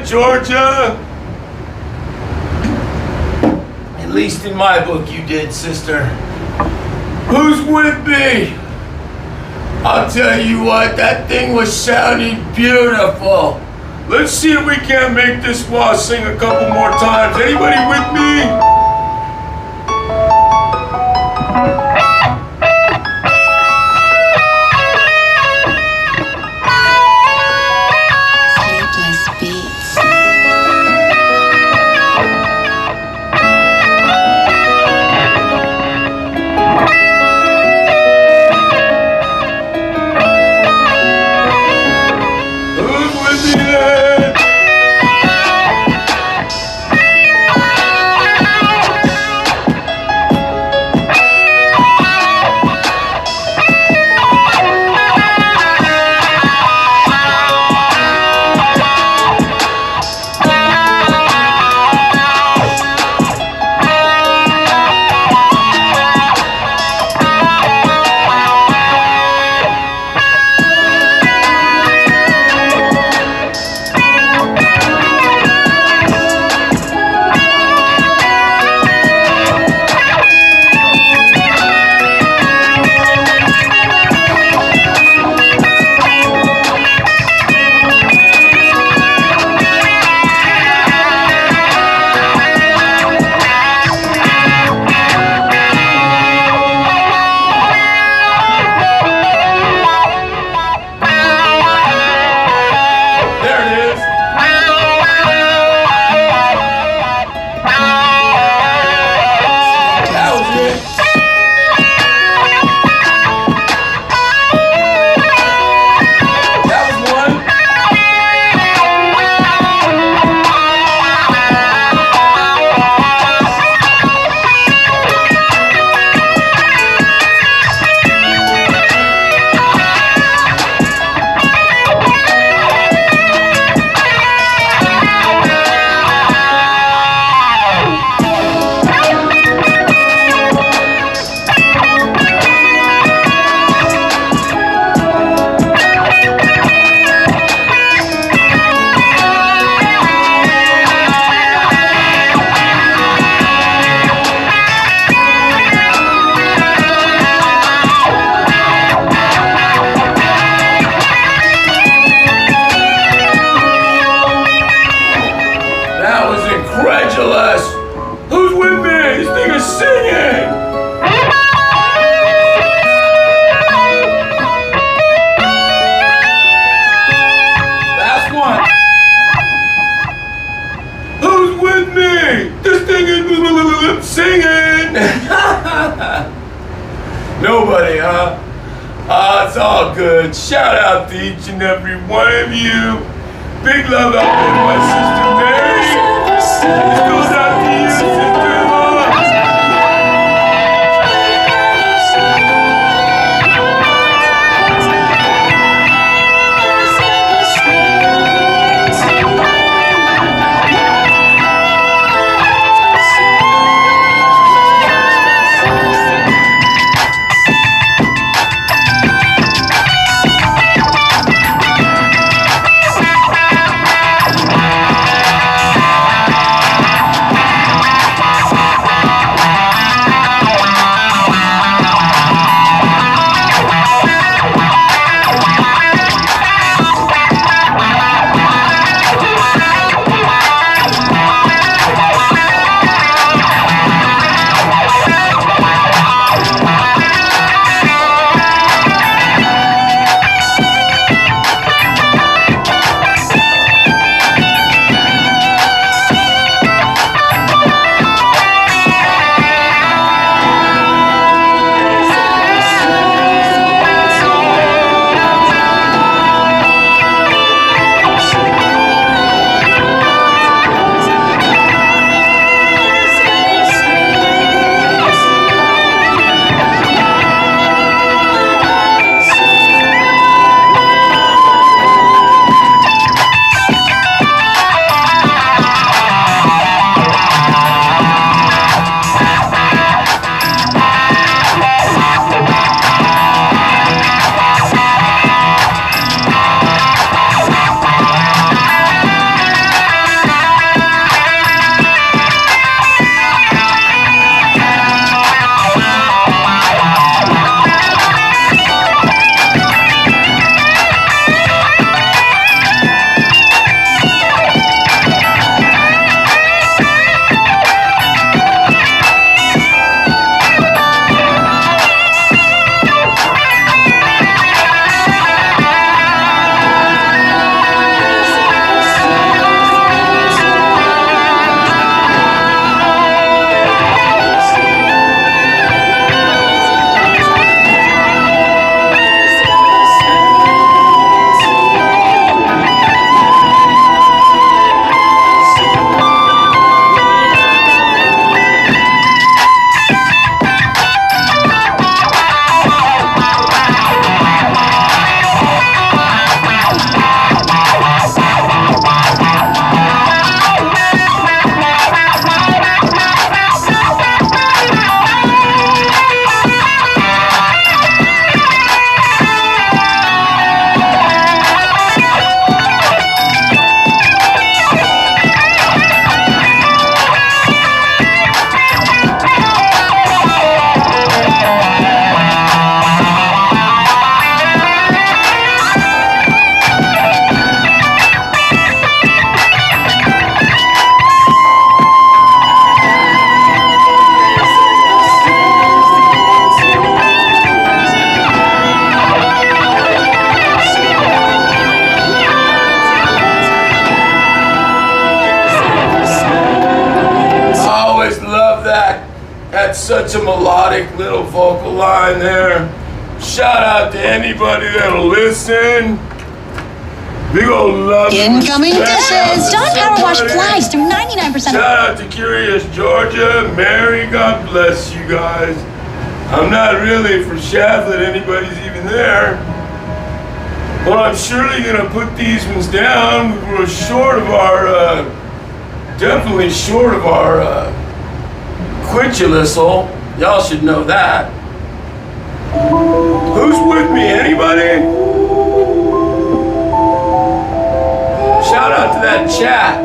Georgia. At least in my book you did, sister. Who's with me? I'll tell you what, that thing was sounding beautiful. Let's see if we can't make this wall sing a couple more times. Anybody with me? Nobody, huh? It's all good. Shout out to each and every one of you. Big love out there to my sister Mary. This goes out to you, sister-in-law. That's such a melodic little vocal line there. Shout out to anybody that'll listen. Big old love. Incoming dishes. Dawn Power Wash flies through 99% Shout out to Curious Georgia. Mary, God bless you guys. I'm not really for shaft that anybody's even there. Well, I'm surely gonna put these ones down. We're short of our, definitely short of our, quintulisol. Y'all should know that. Who's with me? Anybody? Shout out to that chat.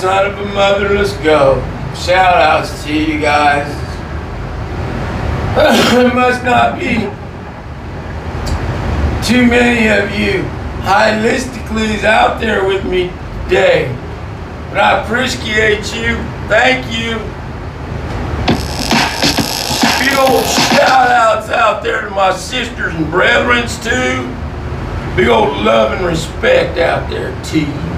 son of a motherless goat. Shout outs to you guys. There must not be too many of you holistically out there with me today. But I appreciate you. Thank you. Big old shout outs out there to my sisters and brethren too. Big old love and respect out there to you.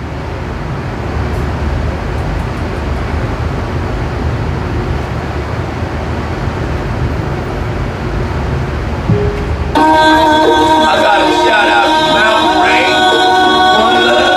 I got a shout out to Mountain Rain. One love.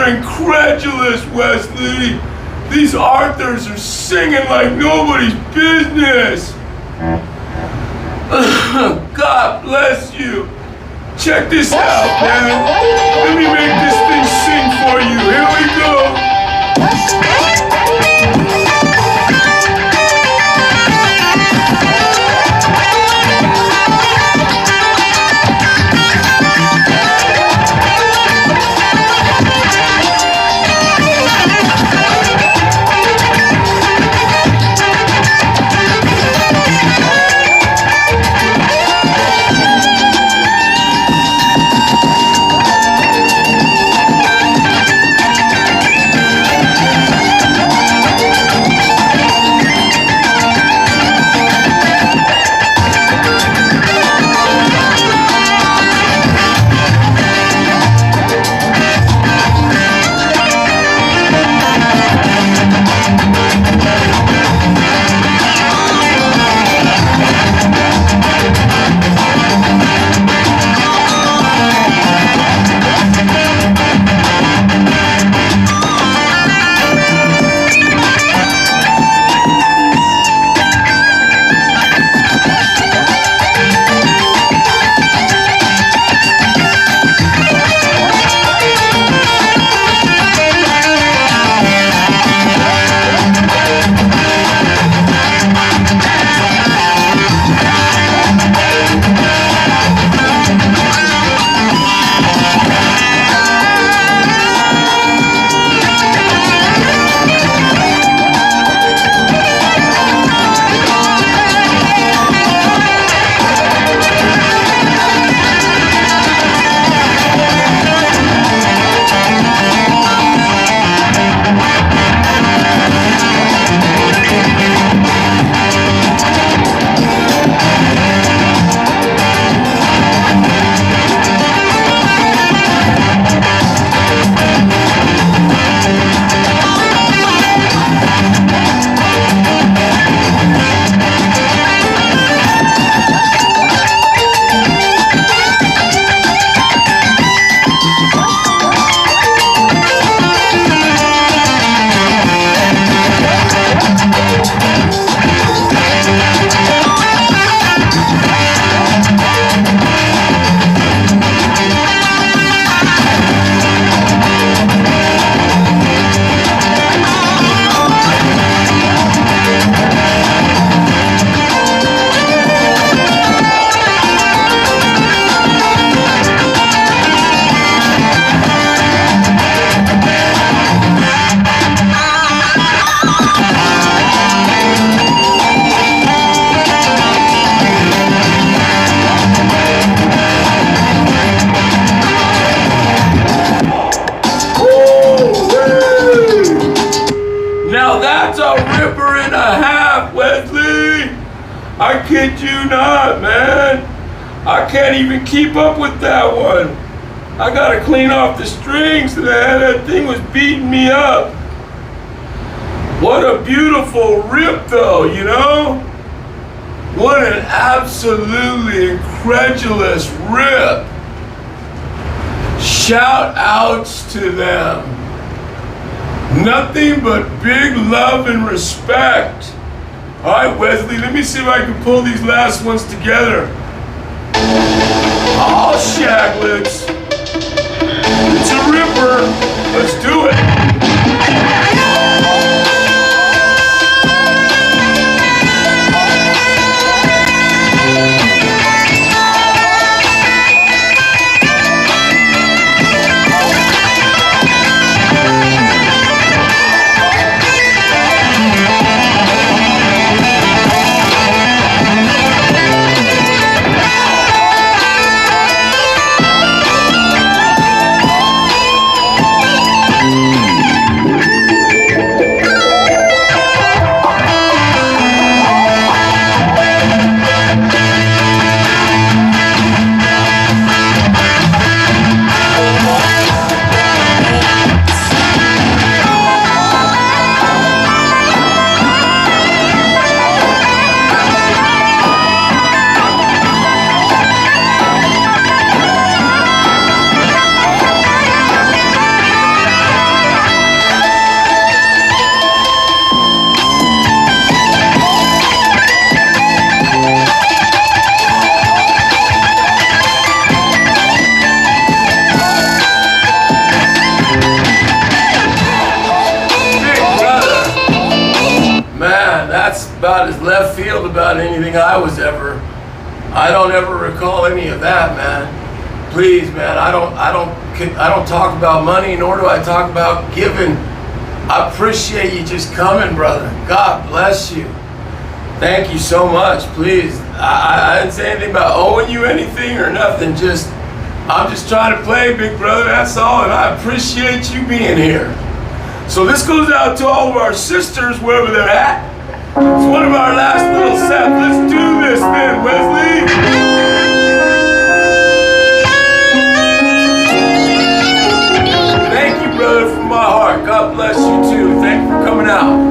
Incredulous, Wesley. These Arthurs are singing like nobody's business. God bless you. Check this out, man. Let me make this thing sing for you. Here we go. I kid you not, man. I can't even keep up with that one. I gotta clean off the strings, man. That thing was beating me up. What a beautiful rip, though, you know? What an absolutely incredulous rip. Shout outs to them. Nothing but big love and respect. All right, Wesley, let me see if I can pull these last ones together. All shaglets. It's a ripper. Let's do it. About as left field about anything I don't ever recall any of that, man. Please, man, I don't talk about money, nor do I talk about giving. I appreciate you just coming, brother. God bless you. Thank you so much. Please, I didn't say anything about owing you anything or nothing. I'm just trying to play, big brother, that's all, and I appreciate you being here. So this goes out to all of our sisters, wherever they're at. It's one of our last little sets. Let's do this then, Wesley. Thank you, brother, from my heart. God bless you too. Thank you for coming out.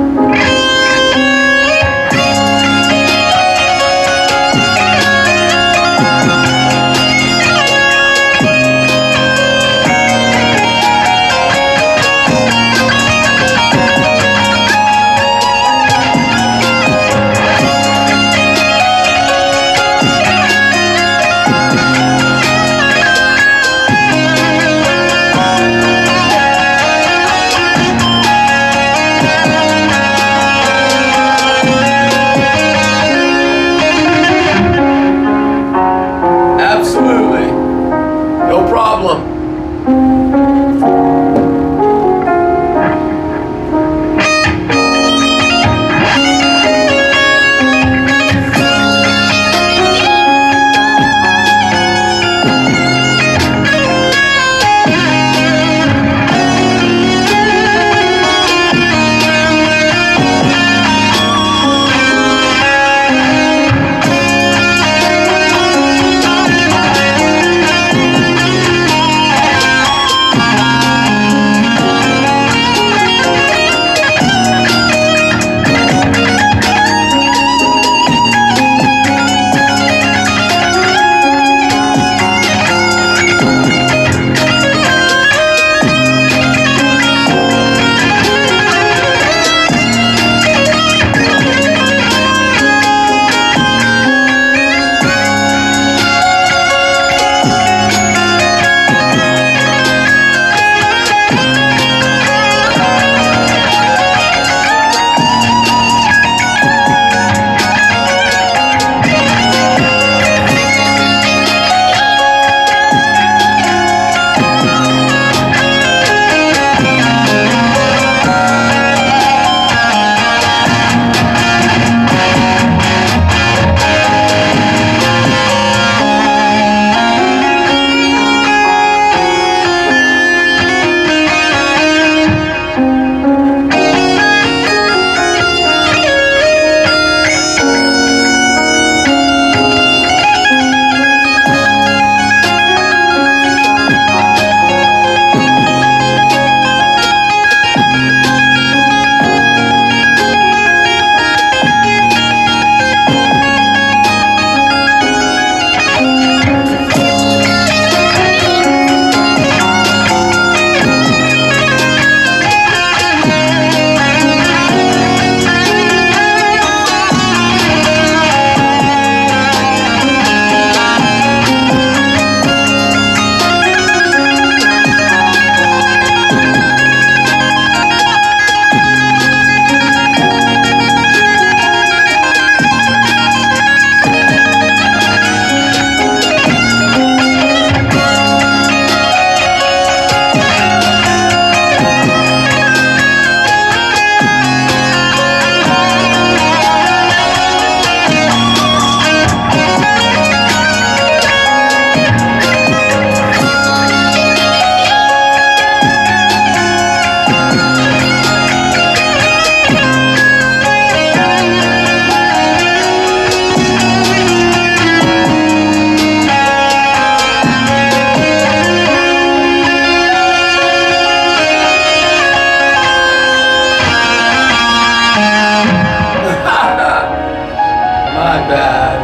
My bad.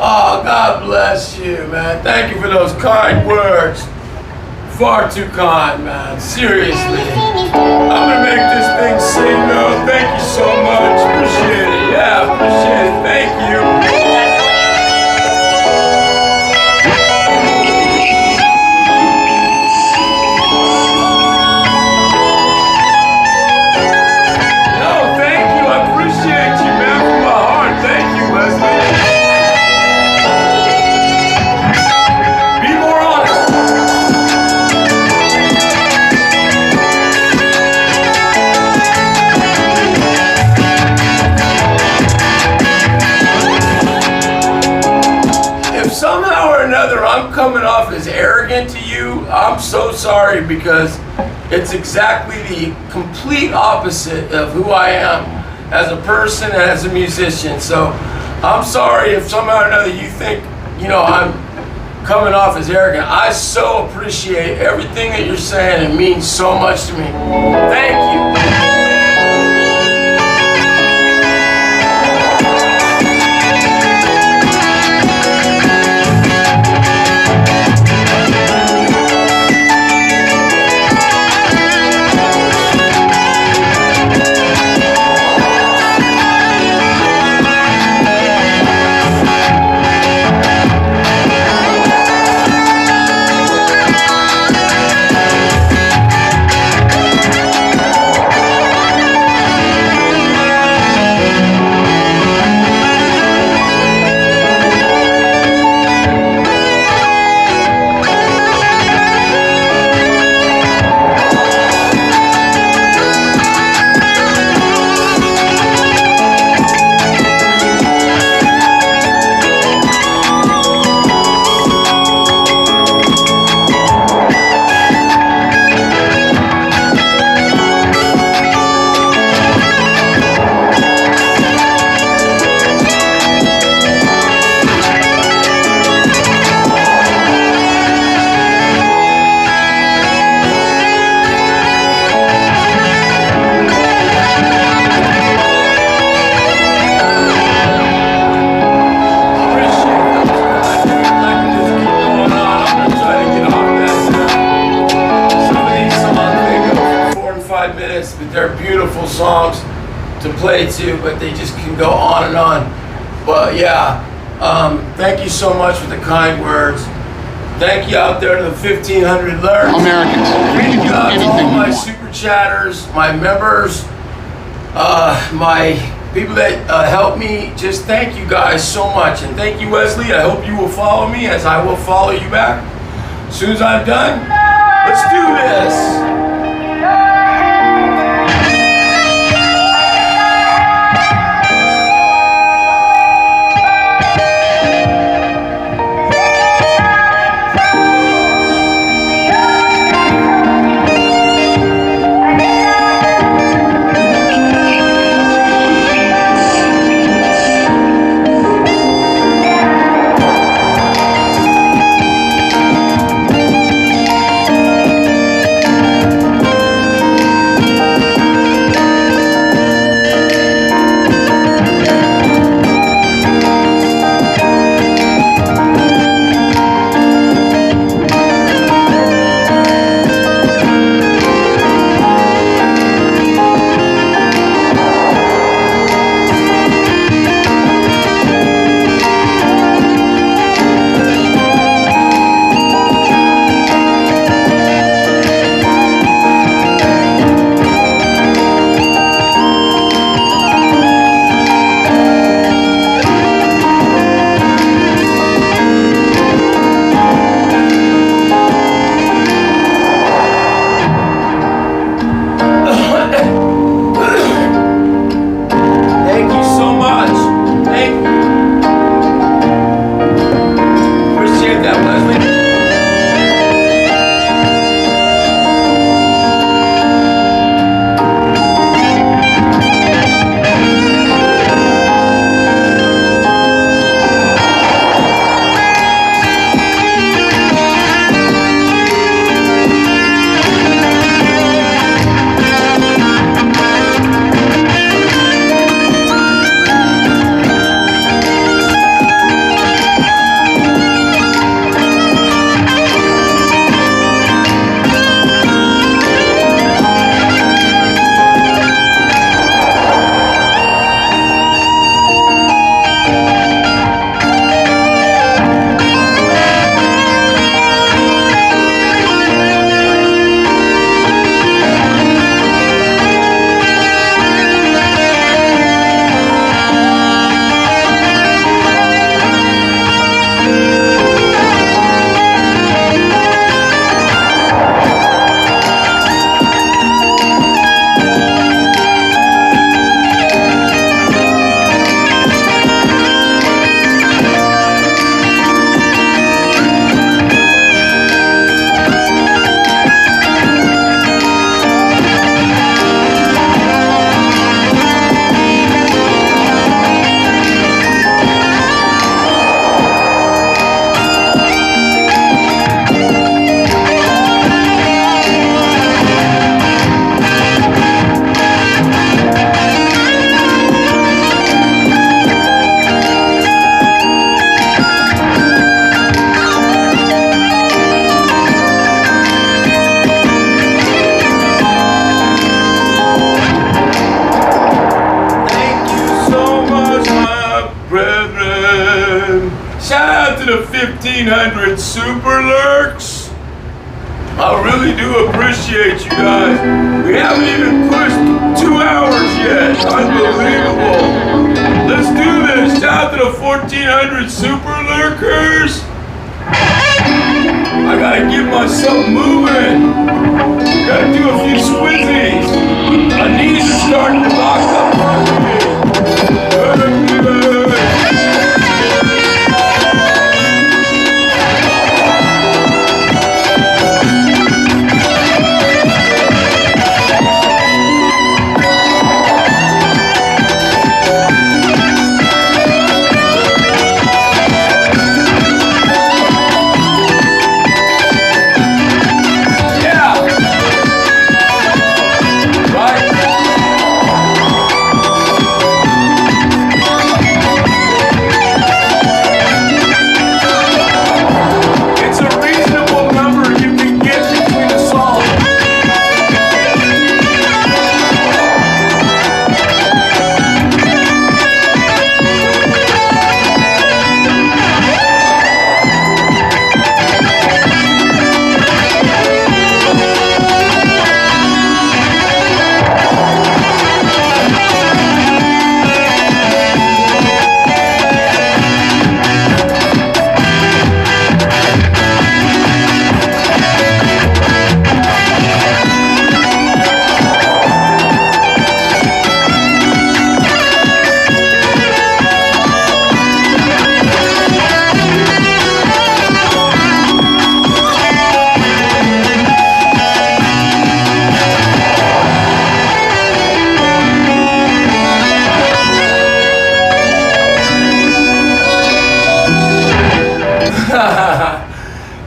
Oh, God bless you, man. Thank you for those kind words. Far too kind, man. Seriously. I'm gonna make this thing sing, though. Thank you so much. Appreciate it. Yeah, appreciate it. Thank you. No, thank you. I appreciate you, man, from my heart. Thank you, Leslie. Be more honest. If somehow or another I'm coming off as arrogant to you, I'm so sorry, because it's exactly the complete opposite of who I am as a person and as a musician. So I'm sorry if somehow or another you think, I'm coming off as arrogant. I so appreciate everything that you're saying. It means so much to me. Thank you. But they're beautiful songs to play to, but they just can go on and on. But yeah, thank you so much for the kind words. Thank you out there to the 1,500 lurks. Americans, we can do All anything we my want. super chatters, my members, my people that help me. Just thank you guys so much, and thank you, Wesley. I hope you will follow me as I will follow you back. As soon as I'm done, let's do this. 1,400 super lurks. I really do appreciate you guys. We haven't even pushed 2 hours yet. Unbelievable. Let's do this. Shout out to the 1,400 super lurkers. I gotta get myself moving. Gotta do a few squizzies. My knees are starting to lock up on me.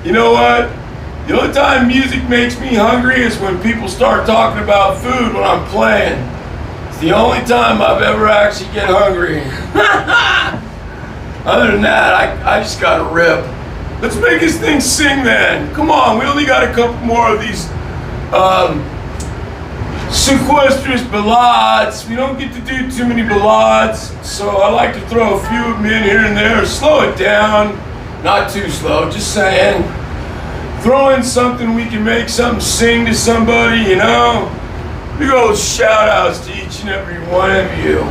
You know what? The only time music makes me hungry is when people start talking about food when I'm playing. It's the only time I've ever actually get hungry. Other than that, I just gotta rip. Let's make this thing sing then. Come on, we only got a couple more of these sequestrous ballades. We don't get to do too many ballades, so I like to throw a few of them in here and there. Slow it down. Not too slow, just saying. Throw in something we can make something sing to somebody, you know? Big old shout outs to each and every one of you.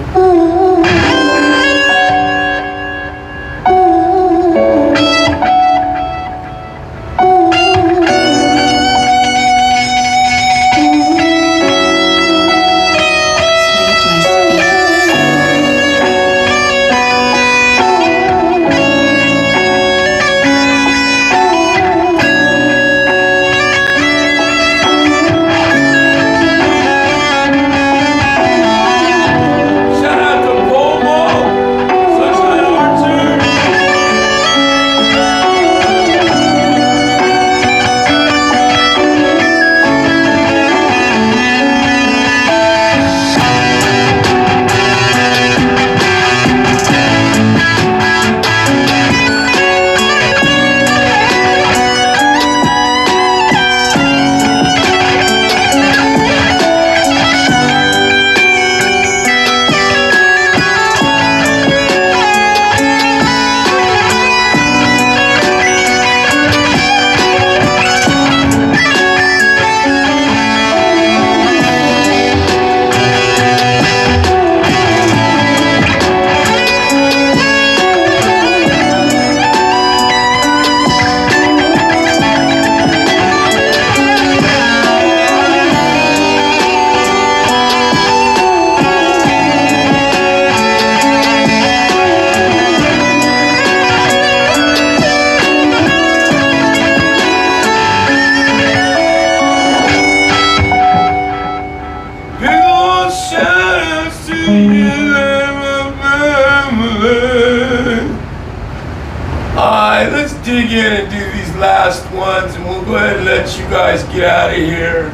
Alright, let's dig in and do these last ones, and we'll go ahead and let you guys get out of here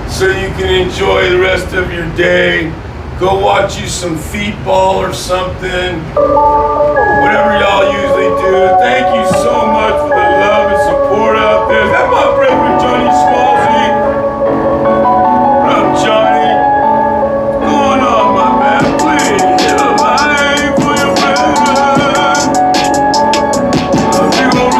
so you can enjoy the rest of your day. Go watch you some feetball or something, whatever y'all usually do. Thank you so much for the love and support out there. Is that my brother Johnny Smallsy? What up, Johnny? What's going on, my man? Please get a line for your brother. A big old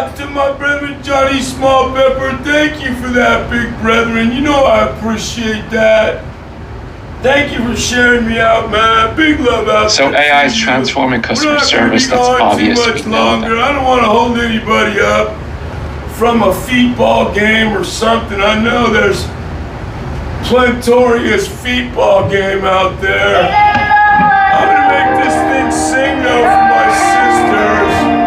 outs to my brethren, Johnny Small Pepper. Thank you for that, big brethren. You know I appreciate that. Thank you for sharing me out, man. Big love out So there. AI is to you. transforming customer We're not gonna service. be That's on obvious. Too We much know longer. that. I don't want to hold anybody up from a feetball game or something. I know there's plentorious feetball game out there. I'm gonna make this thing sing though for my sisters.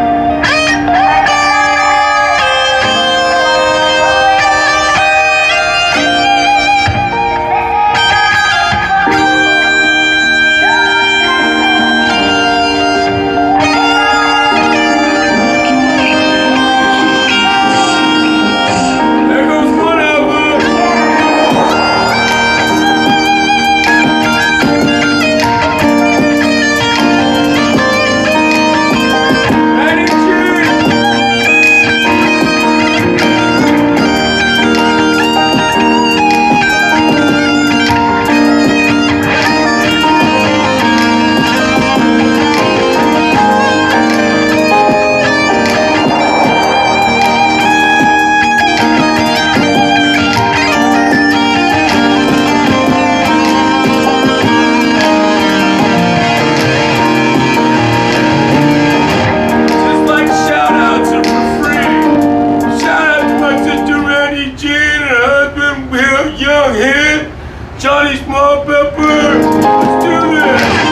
There goes one of them. Ready, Jim? Just like shout outs are for free. Shout out to my sister Randy Jean and her husband Will Younghead, Johnny Small Pepper. Let's do this.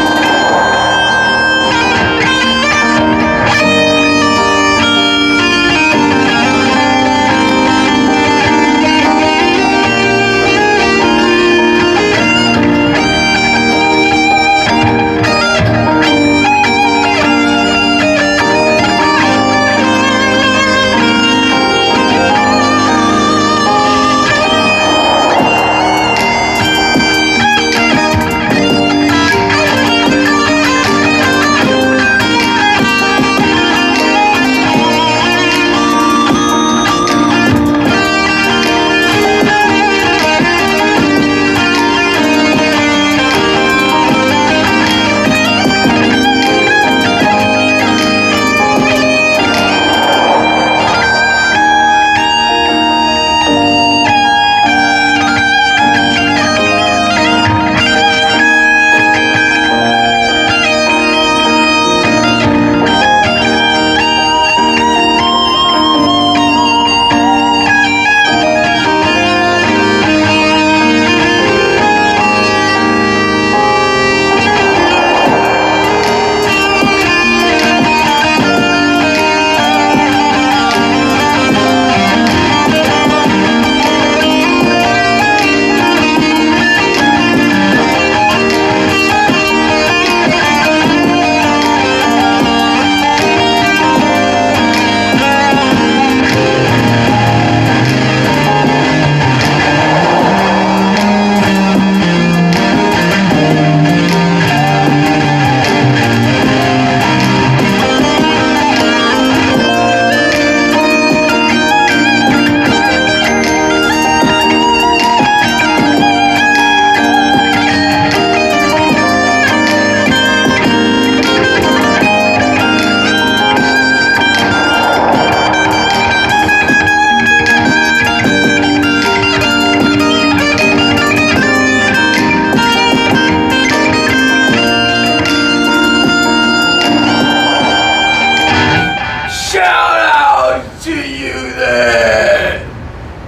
Shout out to you then.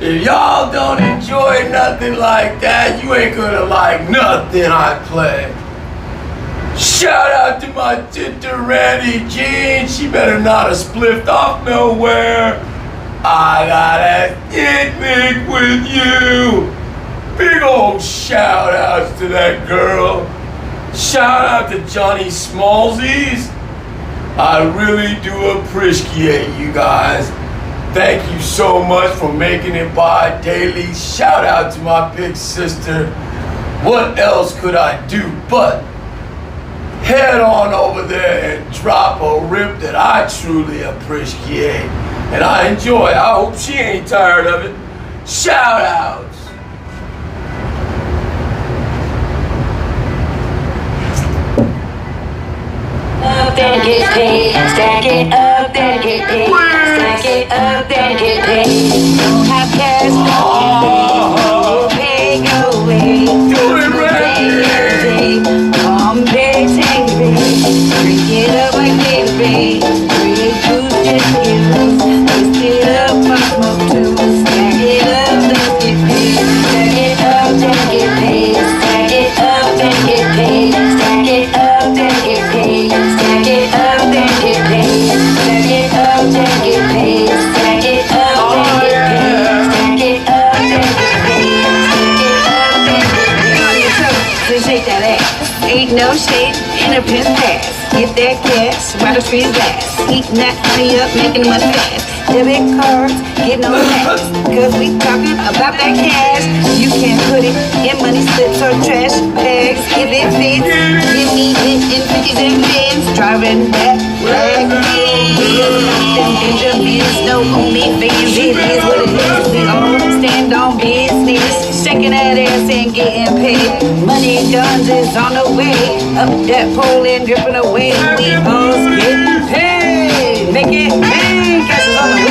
If y'all don't enjoy nothing like that, you ain't gonna like nothing I play. Shout out to my sister Randy Jean. She better not have spliffed off nowhere. I got a picnic with you. Big old shout outs to that girl. Shout out to Johnny Smallsies. I really do appreciate you guys. Thank you so much for making it by daily. Shout out to my big sister. What else could I do but head on over there and drop a rip that I truly appreciate and I enjoy. I hope she ain't tired of it. Shout outs. Up, then get paid. Stack it up, then get paid. Stack Stack it up, then get paid. Don't have cash, don't pay, go away. Do it, Randy. Come pay, take it, babe. Drink it up like baby. Grey goose, just get loose. Twist it up, I smoke too. Stack it up, then get paid. Stack it up, then get paid. Stack it up, then get paid. Stack it up, then get paid. Stack it up, then get paid. Stack it up, then get paid. Stack it up, then get paid. Stack it up, then get paid. Stack it up, then get paid. On your toes, then shake that ass. Ain't no shade in a pen pass. Get that cash, while the streets last. Eating that honey up, making the money fast. Debit cards, getting on tax. Cause we talking about that cash. You can put it in money slips or trash bags. If it fits, give me it in 50s and bins. Driving that black Benz. Them Benjamins, no OnlyFans. It is what it is. We all stand on business. Shaking that ass and getting paid. Money guns is on the way. Up that pole and dripping away. We all getting paid. Make it rain. Cash is on the way.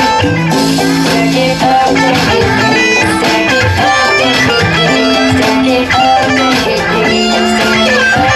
Stack it up, then get paid. Stack it up, then get paid. Stack it up, then get paid. Stack it up,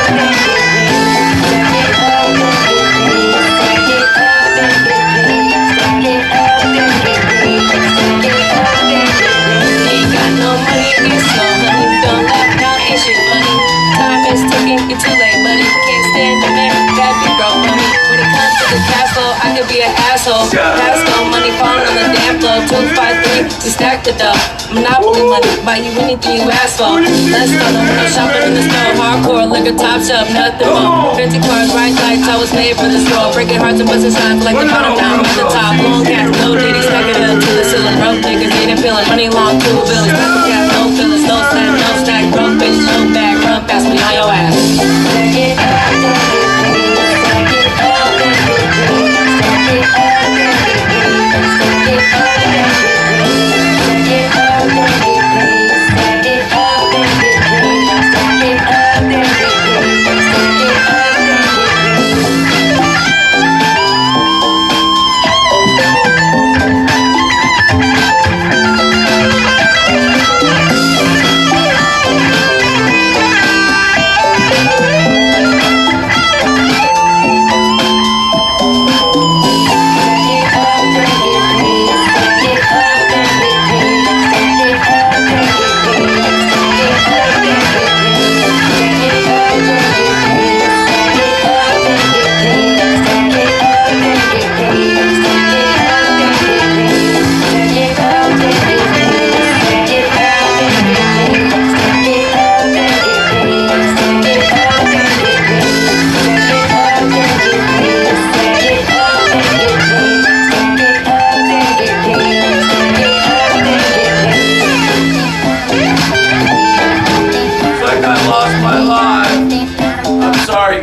then get paid. Stack it up, then get paid. Stack it up, then get paid. Stack it up, then get paid. Stack it up, then get paid. Ain't got no money, it's no money. Don't laugh now, ain't shit funny. Time is ticking, you're too late, buddy. Can't stand the man, that be broke money. When it comes to the cash flow, I could be an asshole. Cash flow, money falling on the damn floor. 253, we stack the dough. Monopoly money, buy you anything you ask for. Let's go, no shopping in the store. Hardcore, liquor, top shelf, nothing more. 50 cars, bright lights, I was made for this roll. Breaking hearts and busting signs like the bottom down at the top. Long cats, no ditties, stack it up to the ceiling. Broke niggas, ain't feeling. Money long, cool village. Pack the gas, no fillers, no slam, no stack. Broke bitch, no bag, run past me on your ass. Stack it up, then get paid. Stack it up, then get paid. Stack it up, then get paid. Stack it up, then get paid. Stack it up, then get paid. Stack it up, then get paid. Stack it up, then get paid. Stack it up, then get paid.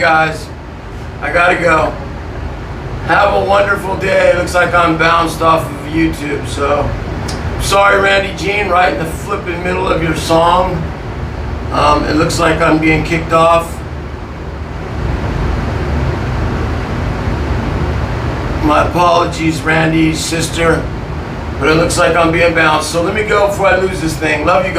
Guys, I gotta go. Have a wonderful day. Looks like I'm bounced off of YouTube, so sorry, Randy Jean, right in the flipping middle of your song. It looks like I'm being kicked off. My apologies, Randy's sister, but it looks like I'm being bounced. So let me go before I lose this thing. Love you guys.